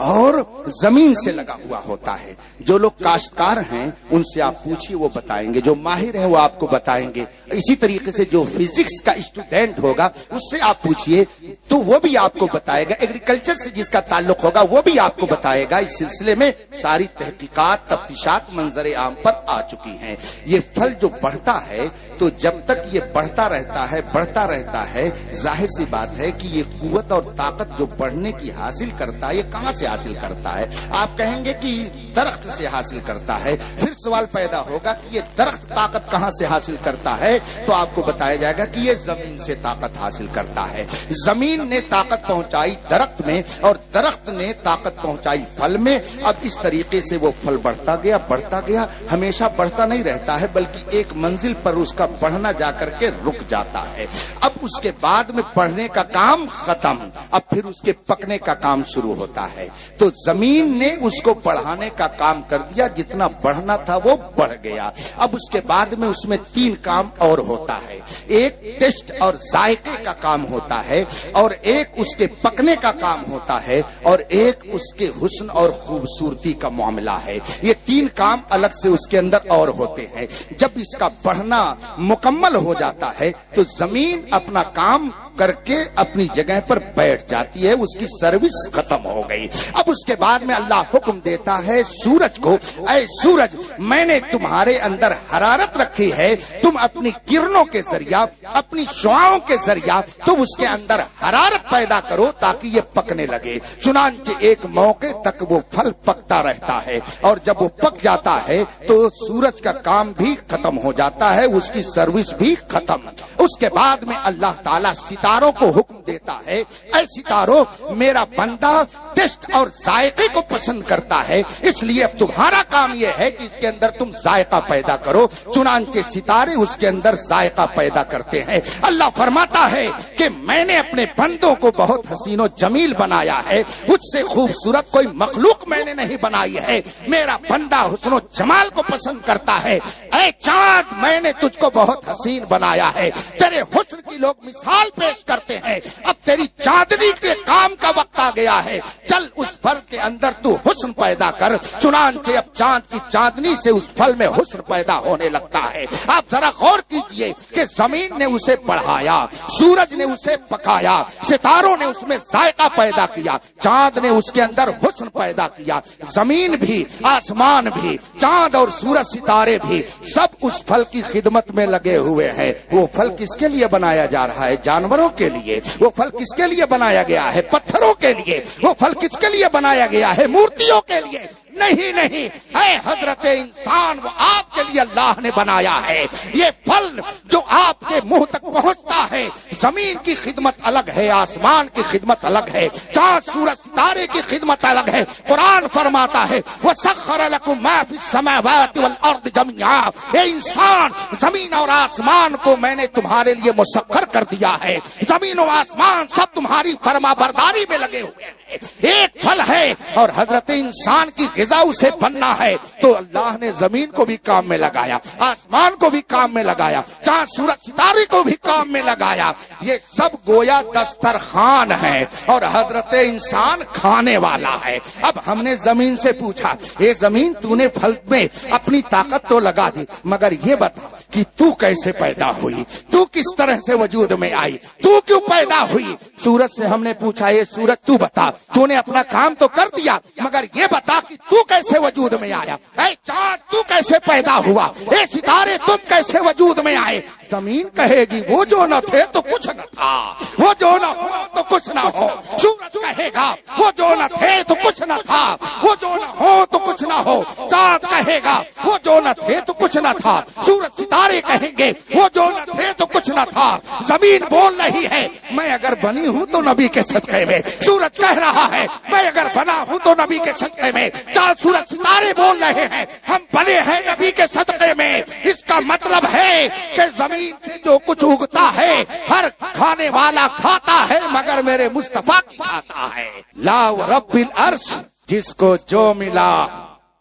C: اور زمین سے لگا ہوا ہوتا ہے۔ جو لوگ کاشتکار ہیں ان سے آپ پوچھیے، وہ بتائیں گے، جو ماہر ہیں وہ آپ کو بتائیں گے۔ اسی طریقے سے جو فزکس کا اسٹوڈینٹ ہوگا اس سے آپ پوچھیے تو وہ بھی آپ کو بتائے گا، ایگریکلچر سے جس کا تعلق ہوگا وہ بھی آپ کو بتائے گا۔ اس سلسلے میں ساری تحقیقات تفتیشات منظر عام پر آ چکی ہیں۔ یہ پھل جو بڑھتا ہے تو جب تک یہ بڑھتا رہتا ہے، ظاہر سی بات ہے کہ یہ قوت اور طاقت جو بڑھنے کی حاصل کرتا ہے، یہ کہاں سے حاصل کرتا ہے؟ آپ کہیں گے کہ درخت سے حاصل کرتا ہے۔ پھر سوال پیدا ہوگا کہ یہ درخت طاقت کہاں سے حاصل کرتا ہے؟ تو آپ کو بتایا جائے گا کہ یہ زمین سے طاقت حاصل کرتا ہے۔ زمین نے طاقت پہنچائی درخت میں، اور درخت نے طاقت پہنچائی پھل میں۔ اب اس طریقے سے وہ پھل بڑھتا گیا، ہمیشہ بڑھتا نہیں رہتا ہے، بلکہ ایک منزل پر اس کا بڑھنا جا کر کے رک جاتا ہے۔ اب اس کے بعد میں بڑھنے کا کام ختم، اب پھر اس کے پکنے کا کام شروع ہوتا ہے۔ تو زمین نے اس کو بڑھانے کا کام کر دیا، جتنا بڑھنا تھا وہ بڑھ گیا۔ اب اس کے بعد میں اس میں 3 کام اور ہوتا ہے، ایک ٹیسٹ اور ذائقے کا کام ہوتا ہے، اور ایک اس کے پکنے کا کام ہوتا ہے، اور ایک اس کے حسن اور خوبصورتی کا معاملہ ہے۔ یہ 3 کام الگ سے اس کے اندر اور ہوتے ہیں۔ جب اس کا بڑھنا مکمل ہو جاتا ہے تو زمین اپنا کام کر کے اپنی جگہ پر بیٹھ جاتی ہے، اس کی سروس ختم ہو گئی۔ اب اس کے بعد میں اللہ حکم دیتا ہے سورج کو، اے سورج، میں نے تمہارے اندر حرارت رکھی ہے، تم اپنی کرنوں کے ذریعہ، اپنی شعاؤں کے ذریعہ تم اس کے اندر حرارت پیدا کرو تاکہ یہ پکنے لگے۔ چنانچہ ایک موقع تک وہ پھل پکتا رہتا ہے، اور جب وہ پک جاتا ہے تو سورج کا کام بھی ختم ہو جاتا ہے، اس کی سروس بھی ختم۔ اس کے بعد میں اللہ تعالیٰ ستاروں کو حکم دیتا ہے، اے ستاروں، میرا بندہ ٹیسٹ اور ذائقے کو پسند کرتا ہے، اس لیے اب تمہارا کام یہ ہے کہ اس کے اندر تم ذائقہ پیدا کرو۔ چنانچہ ستارے اس کے اندر ذائقہ پیدا کرتے ہیں۔ اللہ فرماتا ہے کہ میں نے اپنے بندوں کو بہت حسین و جمیل بنایا ہے، اس سے خوبصورت کوئی مخلوق میں نے نہیں بنائی ہے۔ میرا بندہ حسن و جمال کو پسند کرتا ہے۔ اے چاند، میں نے تجھ کو بہت حسین بنایا ہے، تیرے حسن کی لوگ مثال پیش پیش کرتے ہیں اب تیری چاندنی کے کام کا وقت آ گیا ہے، چل اس پھل کے اندر تو حسن پیدا کر۔ چنانچہ اب چاند کی چاندنی سے اس پھل میں حسن پیدا ہونے لگتا ہے۔ آپ ذرا غور کیجئے کہ زمین نے اسے بڑھایا، سورج نے اسے پکایا، ستاروں نے اس میں ذائقہ پیدا کیا، چاند نے اس کے اندر حسن پیدا کیا، زمین بھی، آسمان بھی، چاند اور سورج، ستارے بھی، سب اس پھل کی خدمت میں لگے ہوئے ہیں۔ وہ پھل کس کے لیے بنایا جا رہا ہے؟ جانوروں کے لیے۔ وہ پھل کس کے لیے بنایا گیا ہے؟ پتھروں کے لیے۔ وہ پھل کس کے لیے بنایا گیا ہے؟ مورتیوں کے لیے نہیں، نہیں، اے حضرت انسان، وہ آپ کے لیے اللہ نے بنایا ہے۔ یہ پھل جو آپ کے منہ تک پہنچتا ہے، زمین کی خدمت الگ ہے، آسمان کی خدمت الگ ہے، چاند سورج ستارے کی خدمت الگ ہے۔ قرآن فرماتا ہے وَسَخَّرَ لَكُم مَّا فِي السَّمَاوَاتِ وَالْأَرْضِ جَمِيعًا، اے انسان، زمین اور آسمان کو میں نے تمہارے لیے مسخر کر دیا ہے۔ زمین و آسمان سب تمہاری فرما برداری میں لگے ہوئے ہیں۔ ایک پھل ہے اور حضرت انسان کی غذا اسے بننا ہے، تو اللہ نے زمین کو بھی کام میں لگایا، آسمان کو بھی کام میں لگایا، چاند سورج ستارے کو بھی کام میں لگایا۔ یہ سب گویا دسترخوان ہے اور حضرت انسان کھانے والا ہے۔ اب ہم نے زمین سے پوچھا، اے زمین، تو نے پھل میں اپنی طاقت تو لگا دی، مگر یہ بتا کہ تو کیسے پیدا ہوئی، تو کس طرح سے وجود میں آئی، تو کیوں پیدا ہوئی؟ سورج سے ہم نے پوچھا، اے سورج، تو بتا، تو نے اپنا کام تو کر دیا، مگر یہ بتا کہ تو کیسے وجود میں آیا؟ اے چاند، تو کیسے پیدا ہوا؟ اے ستارے، تم کیسے وجود میں آئے؟ زمین کہے گی وہ جو نہ تھے تو کچھ نہ تھا، وہ جو نہ ہو تو کچھ نہ ہو۔ سورج کہے گا وہ جو نہ تھے تو کچھ نہ تھا، وہ جو نہ ہو تو کچھ نہ ہو۔ چاند کہے گا وہ جو نہ تھے تو کچھ نہ تھا، سورج ستارے کہیں گے وہ جو نہ تھے تو کچھ نہ تھا۔ زمین بول رہی ہے میں اگر بنی ہوں تو نبی کے صدقے میں، سورج کہہ رہا ہے میں اگر بنا ہوں تو نبی کے صدقے میں، چاند سورج ستارے بول رہے ہیں ہم بنے ہیں نبی کے صدقے میں۔ اس کا مطلب ہے کہ زمین سے جو کچھ اگتا ہے ہر کھانے والا کھاتا ہے، مگر میرے مصطفیٰ کی کھاتا ہے۔ لا رب العرش، جس کو جو ملا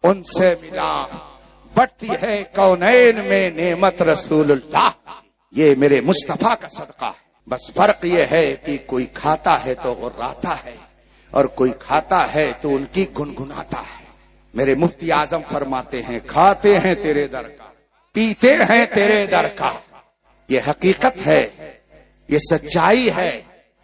C: ان سے ملا، بڑھتی ہے کونین میں نعمت رسول اللہ، یہ میرے مصطفیٰ کا صدقہ ہے۔ بس فرق یہ ہے کہ کوئی کھاتا ہے تو غراتا ہے اور کوئی کھاتا ہے تو ان کی گنگناتا ہے۔ میرے مفتی اعظم فرماتے ہیں کھاتے ہیں تیرے در کا، پیتے ہیں تیرے در کا، یہ حقیقت ہے، یہ سچائی ہے،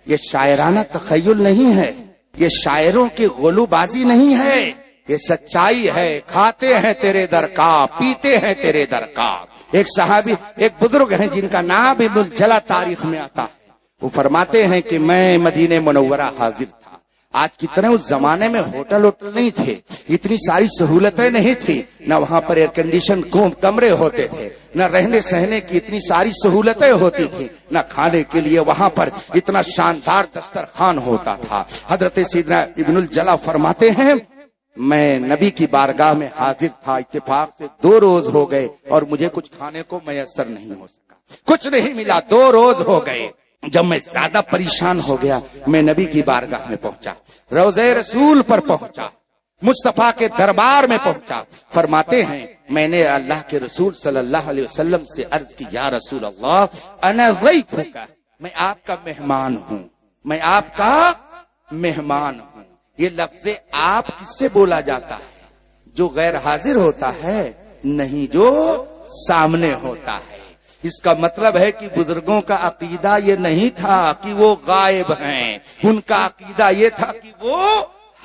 C: یہ شاعرانہ تخیل نہیں ہے، یہ شاعروں کی غلو بازی نہیں ہے، یہ سچائی ہے۔ کھاتے ہیں تیرے در کا، پیتے ہیں تیرے در کا۔ ایک صحابی، ایک بزرگ ہیں جن کا نام ابن الجلا تاریخ میں آتا ہے، وہ فرماتے ہیں کہ میں مدینہ منورہ حاضر تھا۔ آج کی طرح اس زمانے میں ہوٹل نہیں تھے، اتنی ساری سہولتیں نہیں تھی، نہ وہاں پر ایئر کنڈیشن کمرے ہوتے تھے، نہ رہنے سہنے کی اتنی ساری سہولتیں ہوتی تھی، نہ کھانے کے لیے وہاں پر اتنا شاندار دسترخوان ہوتا تھا۔ حضرت سیدنا ابن الجلا فرماتے ہیں میں نبی کی بارگاہ میں حاضر تھا، اتفاق سے 2 روز ہو گئے اور مجھے کچھ کھانے کو میسر نہیں ہو سکا، کچھ نہیں ملا، 2 روز ہو گئے۔ جب میں زیادہ پریشان ہو گیا میں نبی کی بارگاہ میں پہنچا، روضہ رسول پر پہنچا، مصطفیٰ کے دربار میں پہنچا۔ فرماتے ہیں میں نے اللہ کے رسول صلی اللہ علیہ وسلم سے عرض کی یا رسول اللہ انا ضیفک، میں آپ کا مہمان ہوں، میں آپ کا مہمان ہوں۔ یہ لفظ آپ کس سے بولا جاتا ہے؟ جو غیر حاضر ہوتا ہے، نہیں جو سامنے ہوتا ہے۔ اس کا مطلب ہے کہ بزرگوں کا عقیدہ یہ نہیں تھا کہ وہ غائب ہیں، ان کا عقیدہ یہ تھا کہ وہ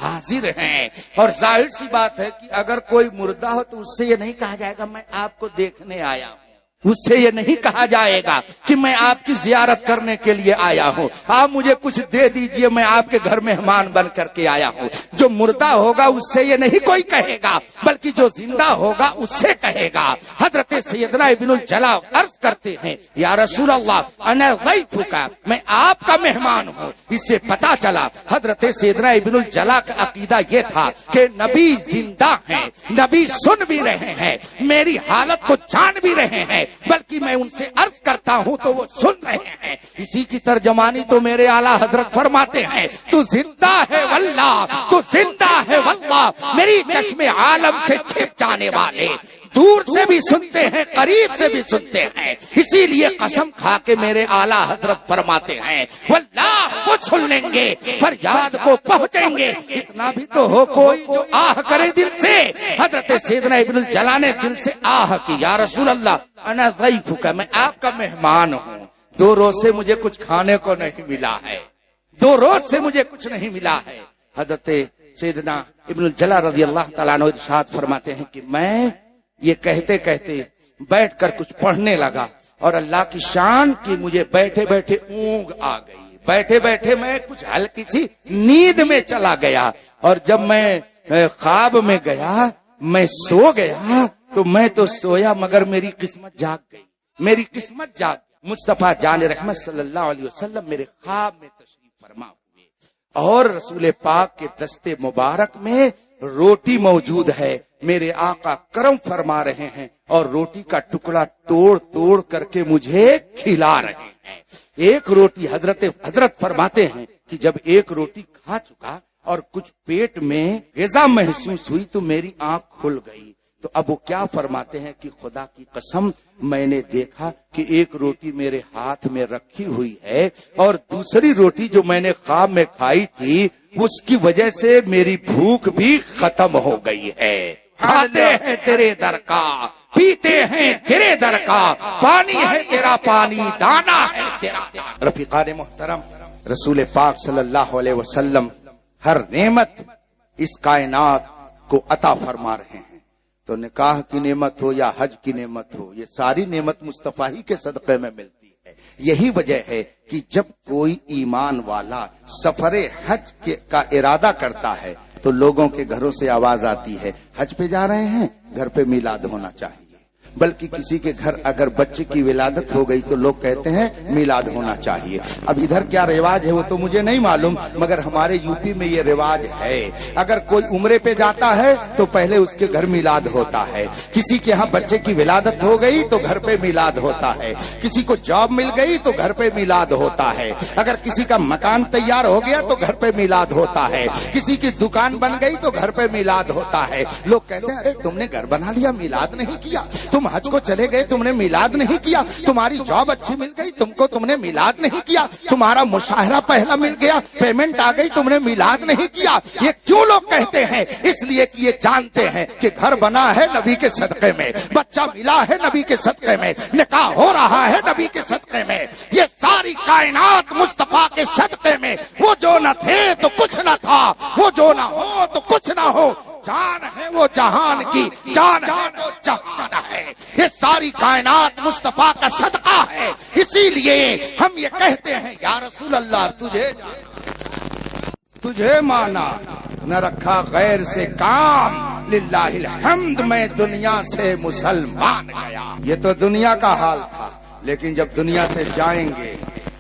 C: حاضر ہیں۔ اور ظاہر سی بات ہے کہ اگر کوئی مردہ ہو تو اس سے یہ نہیں کہا جائے گا میں آپ کو دیکھنے آیا ہوں، اس سے یہ نہیں کہا جائے گا کہ میں آپ کی زیارت کرنے کے لیے آیا ہوں، آپ مجھے کچھ دے دیجئے میں آپ کے گھر مہمان بن کر کے آیا ہوں۔ جو مردہ ہوگا اس سے یہ نہیں کوئی کہے گا، بلکہ جو زندہ ہوگا اس سے کہے گا۔ حضرت سیدنا ابن الجلا عرض کرتے ہیں یا رسول اللہ انا ضیفک، میں آپ کا مہمان ہوں۔ اس سے پتا چلا حضرت سیدنا ابن الجلا کا عقیدہ یہ تھا کہ نبی زندہ ہیں، نبی سن بھی رہے ہیں، میری حالت کو جان بھی رہے ہیں، بلکہ میں ان سے عرض کرتا ہوں تو وہ سن رہے ہیں۔ اسی کی ترجمانی تو میرے اعلیٰ حضرت فرماتے ہیں تو زندہ ہے واللہ، تو زندہ ہے واللہ، میری چشم عالم سے چھپ جانے والے دور سے بھی سنتے ہیں قریب سے بھی سنتے ہیں. اسی لیے قسم کھا کے میرے اعلیٰ حضرت فرماتے ہیں واللہ وہ سن لیں گے فریاد کو پہنچیں گے. اتنا بھی تو ہو کوئی جو آہ کرے دل سے. حضرت سیدنا ابن الجلا نے دل سے آہ کی یا رسول اللہ انا ضیفک میں آپ کا مہمان ہوں. 2 روز سے مجھے کچھ کھانے کو نہیں ملا ہے. 2 روز سے مجھے کچھ نہیں ملا ہے. حضرت سیدنا ابن الجلا رضی اللہ تعالیٰ عنہ ارشاد فرماتے ہیں کہ میں یہ کہتے کہتے بیٹھ کر کچھ پڑھنے لگا اور اللہ کی شان کی مجھے بیٹھے بیٹھے اونگ آ گئی. بیٹھے بیٹھے میں کچھ ہلکی سی نیند میں چلا گیا اور جب میں خواب میں گیا میں سو گیا تو میں تو سویا مگر میری قسمت جاگ گئی. میری قسمت جاگ. مصطفیٰ جان رحمت صلی اللہ علیہ وسلم میرے خواب میں تشریف فرما ہوئے اور رسول پاک کے دستے مبارک میں روٹی موجود ہے. میرے آقا کرم فرما رہے ہیں اور روٹی کا ٹکڑا توڑ توڑ کر کے مجھے کھلا رہے ہیں. ایک روٹی حضرت فرماتے ہیں کہ جب ایک روٹی کھا چکا اور کچھ پیٹ میں غذا محسوس ہوئی تو میری آنکھ کھل گئی. تو اب وہ کیا فرماتے ہیں کہ خدا کی قسم میں نے دیکھا کہ ایک روٹی میرے ہاتھ میں رکھی ہوئی ہے اور دوسری روٹی جو میں نے خواب میں کھائی تھی اس کی وجہ سے میری بھوک بھی ختم ہو گئی ہے. کھاتے ہیں تیرے در کا پیتے ہیں تیرے در کا پانی ہے تیرا پانی دانا ہے تیرا. رفیقان محترم رسول پاک صلی اللہ علیہ وسلم ہر نعمت اس کائنات کو عطا فرما رہے ہیں. تو نکاح کی نعمت ہو یا حج کی نعمت ہو یہ ساری نعمت مصطفیٰ ہی کے صدقے میں ملتی ہے. یہی وجہ ہے کہ جب کوئی ایمان والا سفر حج کا ارادہ کرتا ہے تو لوگوں کے گھروں سے آواز آتی ہے حج پہ جا رہے ہیں گھر پہ میلاد ہونا چاہیے. بلکہ کسی کے گھر اگر بچے کی ولادت ہو گئی تو لوگ کہتے ہیں میلاد ہونا چاہیے. اب ادھر کیا رواج ہے وہ تو مجھے نہیں معلوم مگر ہمارے یو پی میں یہ رواج ہے. اگر کوئی عمرے پہ جاتا ہے تو پہلے اس کے گھر میلاد ہوتا ہے. کسی کے ہاں بچے کی ولادت ہو گئی تو گھر پہ میلاد ہوتا ہے. کسی کو جاب مل گئی تو گھر پہ میلاد ہوتا ہے. اگر کسی کا مکان تیار ہو گیا تو گھر پہ میلاد ہوتا ہے. کسی کی دکان بن گئی تو گھر پہ میلاد ہوتا ہے. لوگ کہتے ہیں ارے تم نے گھر بنا لیا میلاد نہیں کیا. تم حج کو چلے گئے تم نے میلاد نہیں کیا. تمہاری جاب اچھی مل گئی تم نے میلاد نہیں کیا. تمہارا مشاہرہ پہلا مل گیا پیمنٹ آ گئی تم نے میلاد نہیں کیا. یہ کیوں لوگ کہتے ہیں؟ اس لیے کہ یہ جانتے ہیں کہ گھر بنا ہے نبی کے صدقے میں, بچہ ملا ہے نبی کے صدقے میں, نکاح ہو رہا ہے نبی کے صدقے میں. یہ ساری کائنات مصطفیٰ کے صدقے میں. وہ جو نہ تھے تو کچھ نہ تھا, وہ جو نہ ہو تو کچھ نہ ہو. جان ہے وہ جہان کی, جان ہے وہ جہان ہے. یہ ساری کائنات مصطفیٰ کا صدقہ ہے. اسی لیے ہم یہ کہتے ہیں یا رسول اللہ تجھے مانا نہ رکھا غیر سے کام, للہ الحمد میں دنیا سے مسلمان گیا. یہ تو دنیا کا حال تھا لیکن جب دنیا سے جائیں گے,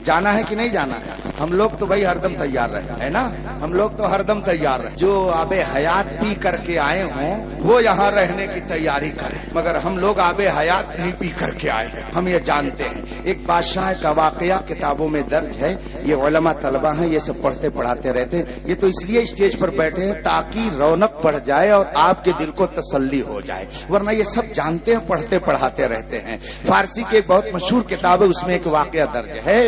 C: جانا ہے کہ نہیں جانا ہے؟ ہم لوگ تو بھائی ہر دم تیار رہے ہیں نا, ہم لوگ تو ہر دم تیار رہے. جو آب حیات پی کر کے آئے ہوں وہ یہاں رہنے کی تیاری کریں, مگر ہم لوگ آب حیات نہیں پی کر کے آئے ہیں, ہم یہ جانتے ہیں. ایک بادشاہ کا واقعہ کتابوں میں درج ہے. یہ علماء طلبہ ہیں, یہ سب پڑھتے پڑھاتے رہتے. یہ تو اس لیے اسٹیج پر بیٹھے ہیں تاکہ رونق بڑھ جائے اور آپ کے دل کو تسلی ہو جائے, ورنہ یہ سب جانتے ہیں پڑھتے پڑھاتے رہتے ہیں. فارسی کی ایک بہت مشہور کتاب ہے, اس میں ایک واقعہ درج ہے.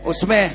C: اس میں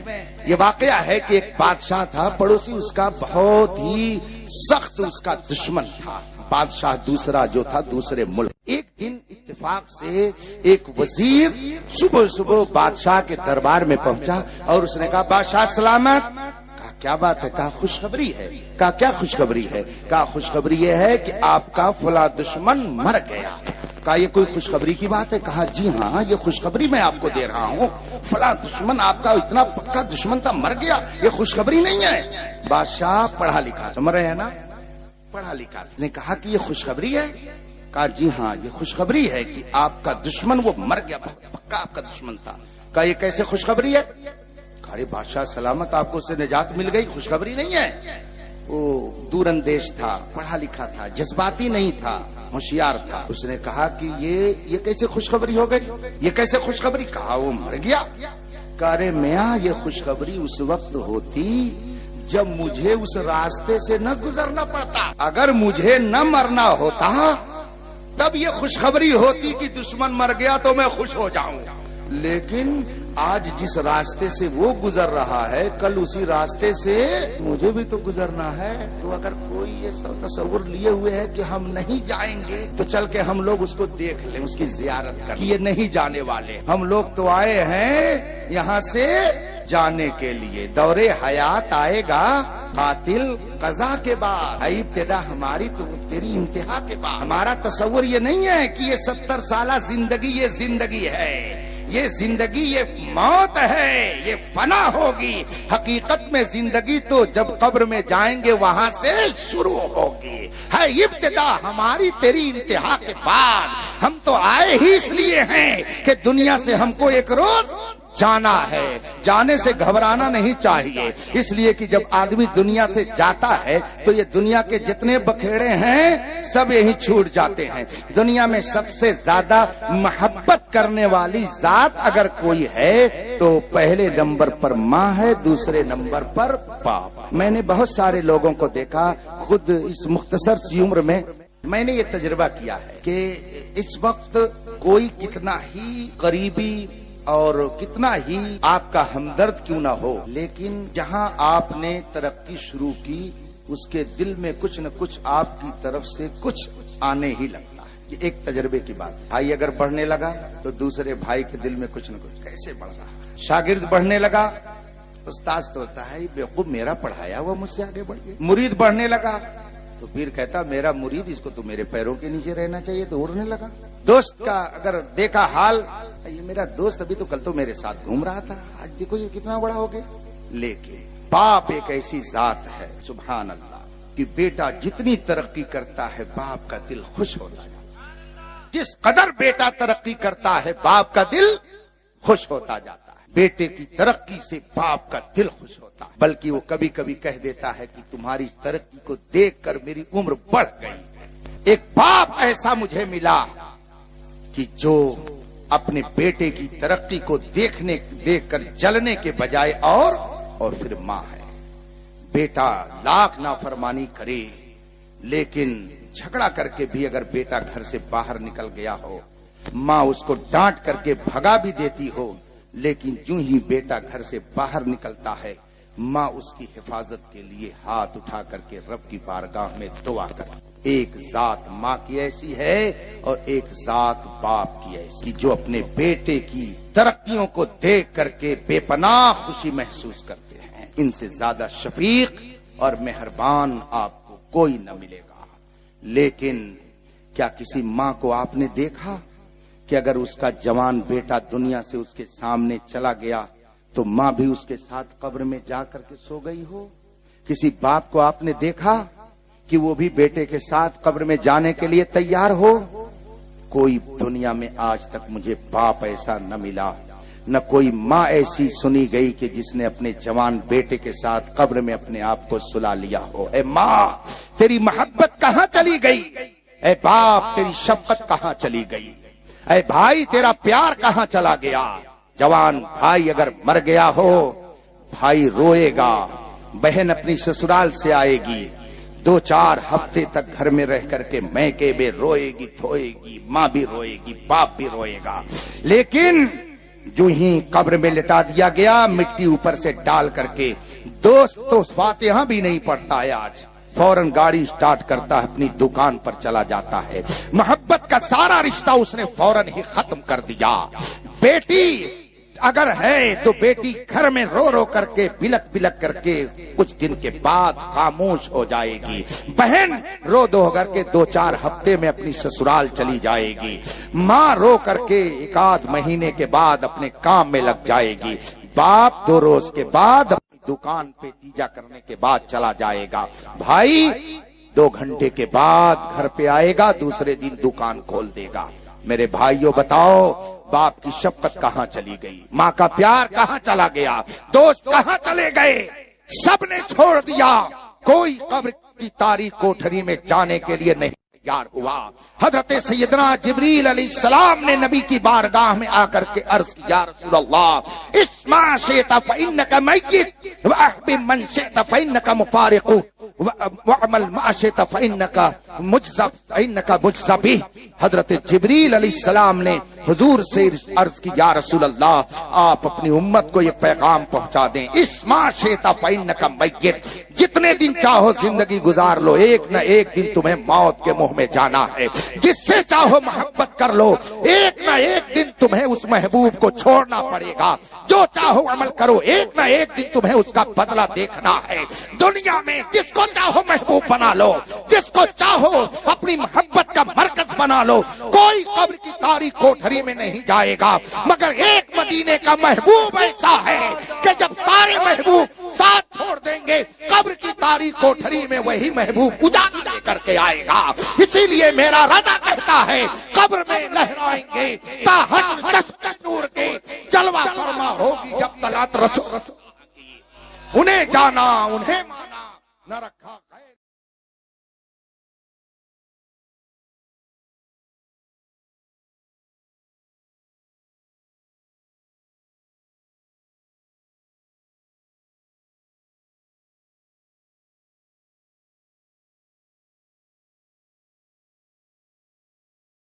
C: یہ واقعہ ہے کہ ایک بادشاہ تھا, پڑوسی اس کا بہت ہی سخت اس کا دشمن تھا. بادشاہ دوسرا جو تھا دوسرے ملک. ایک دن اتفاق سے ایک وزیر صبح صبح بادشاہ کے دربار میں پہنچا اور اس نے کہا بادشاہ سلامت. کہا کیا بات ہے؟ کہا خوشخبری ہے. کہا کیا خوشخبری ہے؟ کہا خوشخبری یہ ہے کہ آپ کا فلاں دشمن مر گیا. کہا یہ کوئی خوشخبری کی بات ہے؟ کہا جی ہاں یہ خوشخبری میں آپ کو دے رہا ہوں. فلاں دشمن آپ کا اتنا پکا دشمن تھا, مر گیا. یہ خوشخبری نہیں ہے. بادشاہ پڑھا لکھا, سمجھ رہے ہیں نا, پڑھا لکھا. نے کہا کہ یہ خوشخبری ہے؟ کہا جی ہاں یہ خوشخبری ہے کہ آپ کا دشمن وہ مر گیا, پکا آپ کا دشمن تھا. کہا یہ کیسے خوشخبری ہے؟ کہا بادشاہ سلامت آپ کو اس سے نجات مل گئی, خوشخبری نہیں ہے. وہ دور اندیش تھا, پڑھا لکھا تھا, جذباتی نہیں تھا, ہوشیار تھا. اس نے کہا کہ یہ کیسے خوشخبری ہو گئی, یہ کیسے خوشخبری؟ کہا وہ مر گیا. کہا رے میاں یہ خوشخبری اس وقت ہوتی جب مجھے اس راستے سے نہ گزرنا پڑتا. اگر مجھے نہ مرنا ہوتا تب یہ خوشخبری ہوتی کہ دشمن مر گیا تو میں خوش ہو جاؤں. لیکن آج جس راستے سے وہ گزر رہا ہے کل اسی راستے سے مجھے بھی تو گزرنا ہے. تو اگر کوئی یہ تصور لیے ہوئے ہے کہ ہم نہیں جائیں گے تو چل کے ہم لوگ اس کو دیکھ لیں, اس کی زیارت کریں. یہ نہیں جانے والے, ہم لوگ تو آئے ہیں یہاں سے جانے کے لیے. دور حیات آئے گا قاتل قضا کے بعد, ابتدا ہماری تو تیری انتہا کے بعد. ہمارا تصور یہ نہیں ہے کہ یہ 70 سالہ زندگی یہ زندگی ہے, یہ زندگی یہ موت ہے, یہ فنا ہوگی. حقیقت میں زندگی تو جب قبر میں جائیں گے وہاں سے شروع ہوگی. ہے ابتدا ہماری تیری انتہا کے بعد. ہم تو آئے ہی اس لیے ہیں کہ دنیا سے ہم کو ایک روز جانا ہے. جانے سے گھبرانا نہیں چاہیے, اس لیے کہ جب آدمی دنیا سے جاتا ہے تو یہ دنیا کے جتنے بکھیڑے ہیں سب یہی چھوٹ جاتے ہیں. دنیا میں سب سے زیادہ محبت کرنے والی ذات اگر کوئی ہے تو پہلے نمبر پر ماں ہے, دوسرے نمبر پر باپ. میں نے بہت سارے لوگوں کو دیکھا, خود اس مختصر سی عمر میں نے یہ تجربہ کیا ہے کہ اس وقت کوئی کتنا ہی قریبی اور کتنا ہی آپ کا ہمدرد کیوں نہ ہو, لیکن جہاں آپ نے ترقی شروع کی اس کے دل میں کچھ نہ کچھ آپ کی طرف سے کچھ آنے ہی لگتا ہے. یہ ایک تجربے کی بات. بھائی اگر بڑھنے لگا تو دوسرے بھائی کے دل میں کچھ نہ کچھ کیسے بڑھ رہا ہے. شاگرد بڑھنے لگا, استاد تو ہوتا ہے بیوقوف میرا پڑھایا ہوا مجھ سے آگے بڑھ گیا. مرید بڑھنے لگا تو پھر کہتا میرا مرید, اس کو تو میرے پیروں کے نیچے رہنا چاہیے, تو اڑنے لگا. دوست کا اگر دیکھا حال, یہ میرا دوست ابھی تو کل تو میرے ساتھ گھوم رہا تھا, آج دیکھو یہ کتنا بڑا ہو گیا. لیکن باپ ایک ایسی ذات ہے سبحان اللہ کہ بیٹا جتنی ترقی کرتا ہے باپ کا دل خوش ہوتا ہے. جس قدر بیٹا ترقی کرتا ہے باپ کا دل خوش ہوتا جاتا ہے. بیٹے کی ترقی سے باپ کا دل خوش ہوتا ہے, بلکہ وہ کبھی کبھی کہہ دیتا ہے کہ تمہاری اس ترقی کو دیکھ کر میری عمر بڑھ گئی. ایک باپ ایسا مجھے ملا کہ جو اپنے بیٹے کی ترقی کو دیکھ کر جلنے کے بجائے اور پھر ماں ہے. بیٹا لاکھ نافرمانی کرے لیکن جھگڑا کر کے بھی اگر بیٹا گھر سے باہر نکل گیا ہو, ماں اس کو ڈانٹ کر کے بھگا بھی دیتی ہو, لیکن جو ہی بیٹا گھر سے باہر نکلتا ہے ماں اس کی حفاظت کے لیے ہاتھ اٹھا کر کے رب کی بارگاہ میں دعا کرتی. ایک ذات ماں کی ایسی ہے اور ایک ذات باپ کی ایسی جو اپنے بیٹے کی ترقیوں کو دیکھ کر کے بے پناہ خوشی محسوس کرتے ہیں. ان سے زیادہ شفیق اور مہربان آپ کو کوئی نہ ملے گا. لیکن کیا کسی ماں کو آپ نے دیکھا کہ اگر اس کا جوان بیٹا دنیا سے اس کے سامنے چلا گیا تو ماں بھی اس کے ساتھ قبر میں جا کر کے سو گئی ہو؟ کسی باپ کو آپ نے دیکھا کہ وہ بھی بیٹے کے ساتھ قبر میں جانے کے لیے تیار ہو؟ کوئی دنیا میں آج تک مجھے باپ ایسا نہ ملا, نہ کوئی ماں ایسی سنی گئی کہ جس نے اپنے جوان بیٹے کے ساتھ قبر میں اپنے آپ کو سلا لیا ہو. اے ماں تیری محبت کہاں چلی گئی؟ اے باپ تیری شفقت کہاں چلی گئی؟ اے بھائی تیرا پیار کہاں چلا گیا؟ جوان بھائی اگر مر گیا ہو بھائی روئے گا, بہن اپنی سسرال سے آئے گی, 2-4 ہفتے تک گھر میں رہ کر کے میکے میں روئے گی دھوئے گی, ماں بھی روئے گی باپ بھی روئے گا. لیکن جو ہی قبر میں لٹا دیا گیا مٹی اوپر سے ڈال کر کے, دوست تو فاتحہ بھی نہیں پڑھتا ہے آج, فوراً گاڑی سٹارٹ کرتا ہے اپنی دکان پر چلا جاتا ہے. محبت کا سارا رشتہ اس نے فوراً ہی ختم کر دیا. بیٹی اگر ہے تو بیٹی گھر میں رو رو کر کے بلک بلک کر کے کچھ دن کے بعد خاموش ہو جائے گی. بہن رو دو کر کے 2-4 ہفتے میں اپنی سسرال چلی جائے گی. ماں رو کر کے 1-8 مہینے کے بعد اپنے کام میں لگ جائے گی. باپ 2 روز کے بعد دکان پہ تیجا کرنے کے بعد چلا جائے گا. بھائی 2 گھنٹے کے بعد گھر پہ آئے گا, دوسرے دن دکان کھول دے گا. میرے بھائیوں بتاؤ باپ کی شفقت کہاں چلی گئی؟ ماں کا پیار کہاں چلا گیا؟ دوست کہاں چلے گئے؟ سب نے چھوڑ دیا. کوئی قبر کی تاریخ کوٹھری میں جانے کے لیے نہیں تیار ہوا. حضرت سیدنا جبریل علیہ السلام نے نبی کی بارگاہ میں آ کر کے عرض کیا, رسول اللہ اسمع شئت فإنک میت واحبب من شئت فإنک مفارق. وعمل ما شئت فإنک مجزی بہ۔ حضرت جبریل علیہ السلام نے حضور سے عرض کی یا رسول اللہ آپ اپنی امت کو یہ پیغام پہنچا دیں، اس ما شئت فإنک میت، جتنے دن چاہو زندگی گزار لو، ایک نہ ایک دن تمہیں موت کے منہ میں جانا ہے، جس سے چاہو محبت کر لو، ایک نہ ایک دن تمہیں اس محبوب کو چھوڑنا پڑے گا، جو چاہو عمل کرو، ایک نہ ایک دن تمہیں اس کا بدلہ دیکھنا ہے۔ دنیا میں جس کو چاہو محبوب بنا لو، جس کو چاہو اپنی محبت کا مرکز بنا لو، کوئی قبر کی تاریک کوٹھری میں نہیں جائے گا، مگر ایک مدینے کا محبوب ایسا ہے کہ جب سارے محبوب ساتھ چھوڑ دیں گے، قبر کی تاریک کوٹھری میں وہی محبوب اجالا لے کر کے آئے گا۔ اسی لیے میرا رضا کہتا ہے قبر میں لہرائیں گے تا حشر چشم نور کے، جلوہ فرما ہوگی جب طلعت رسول، انہیں جانا انہیں مانا نہ رکھا۔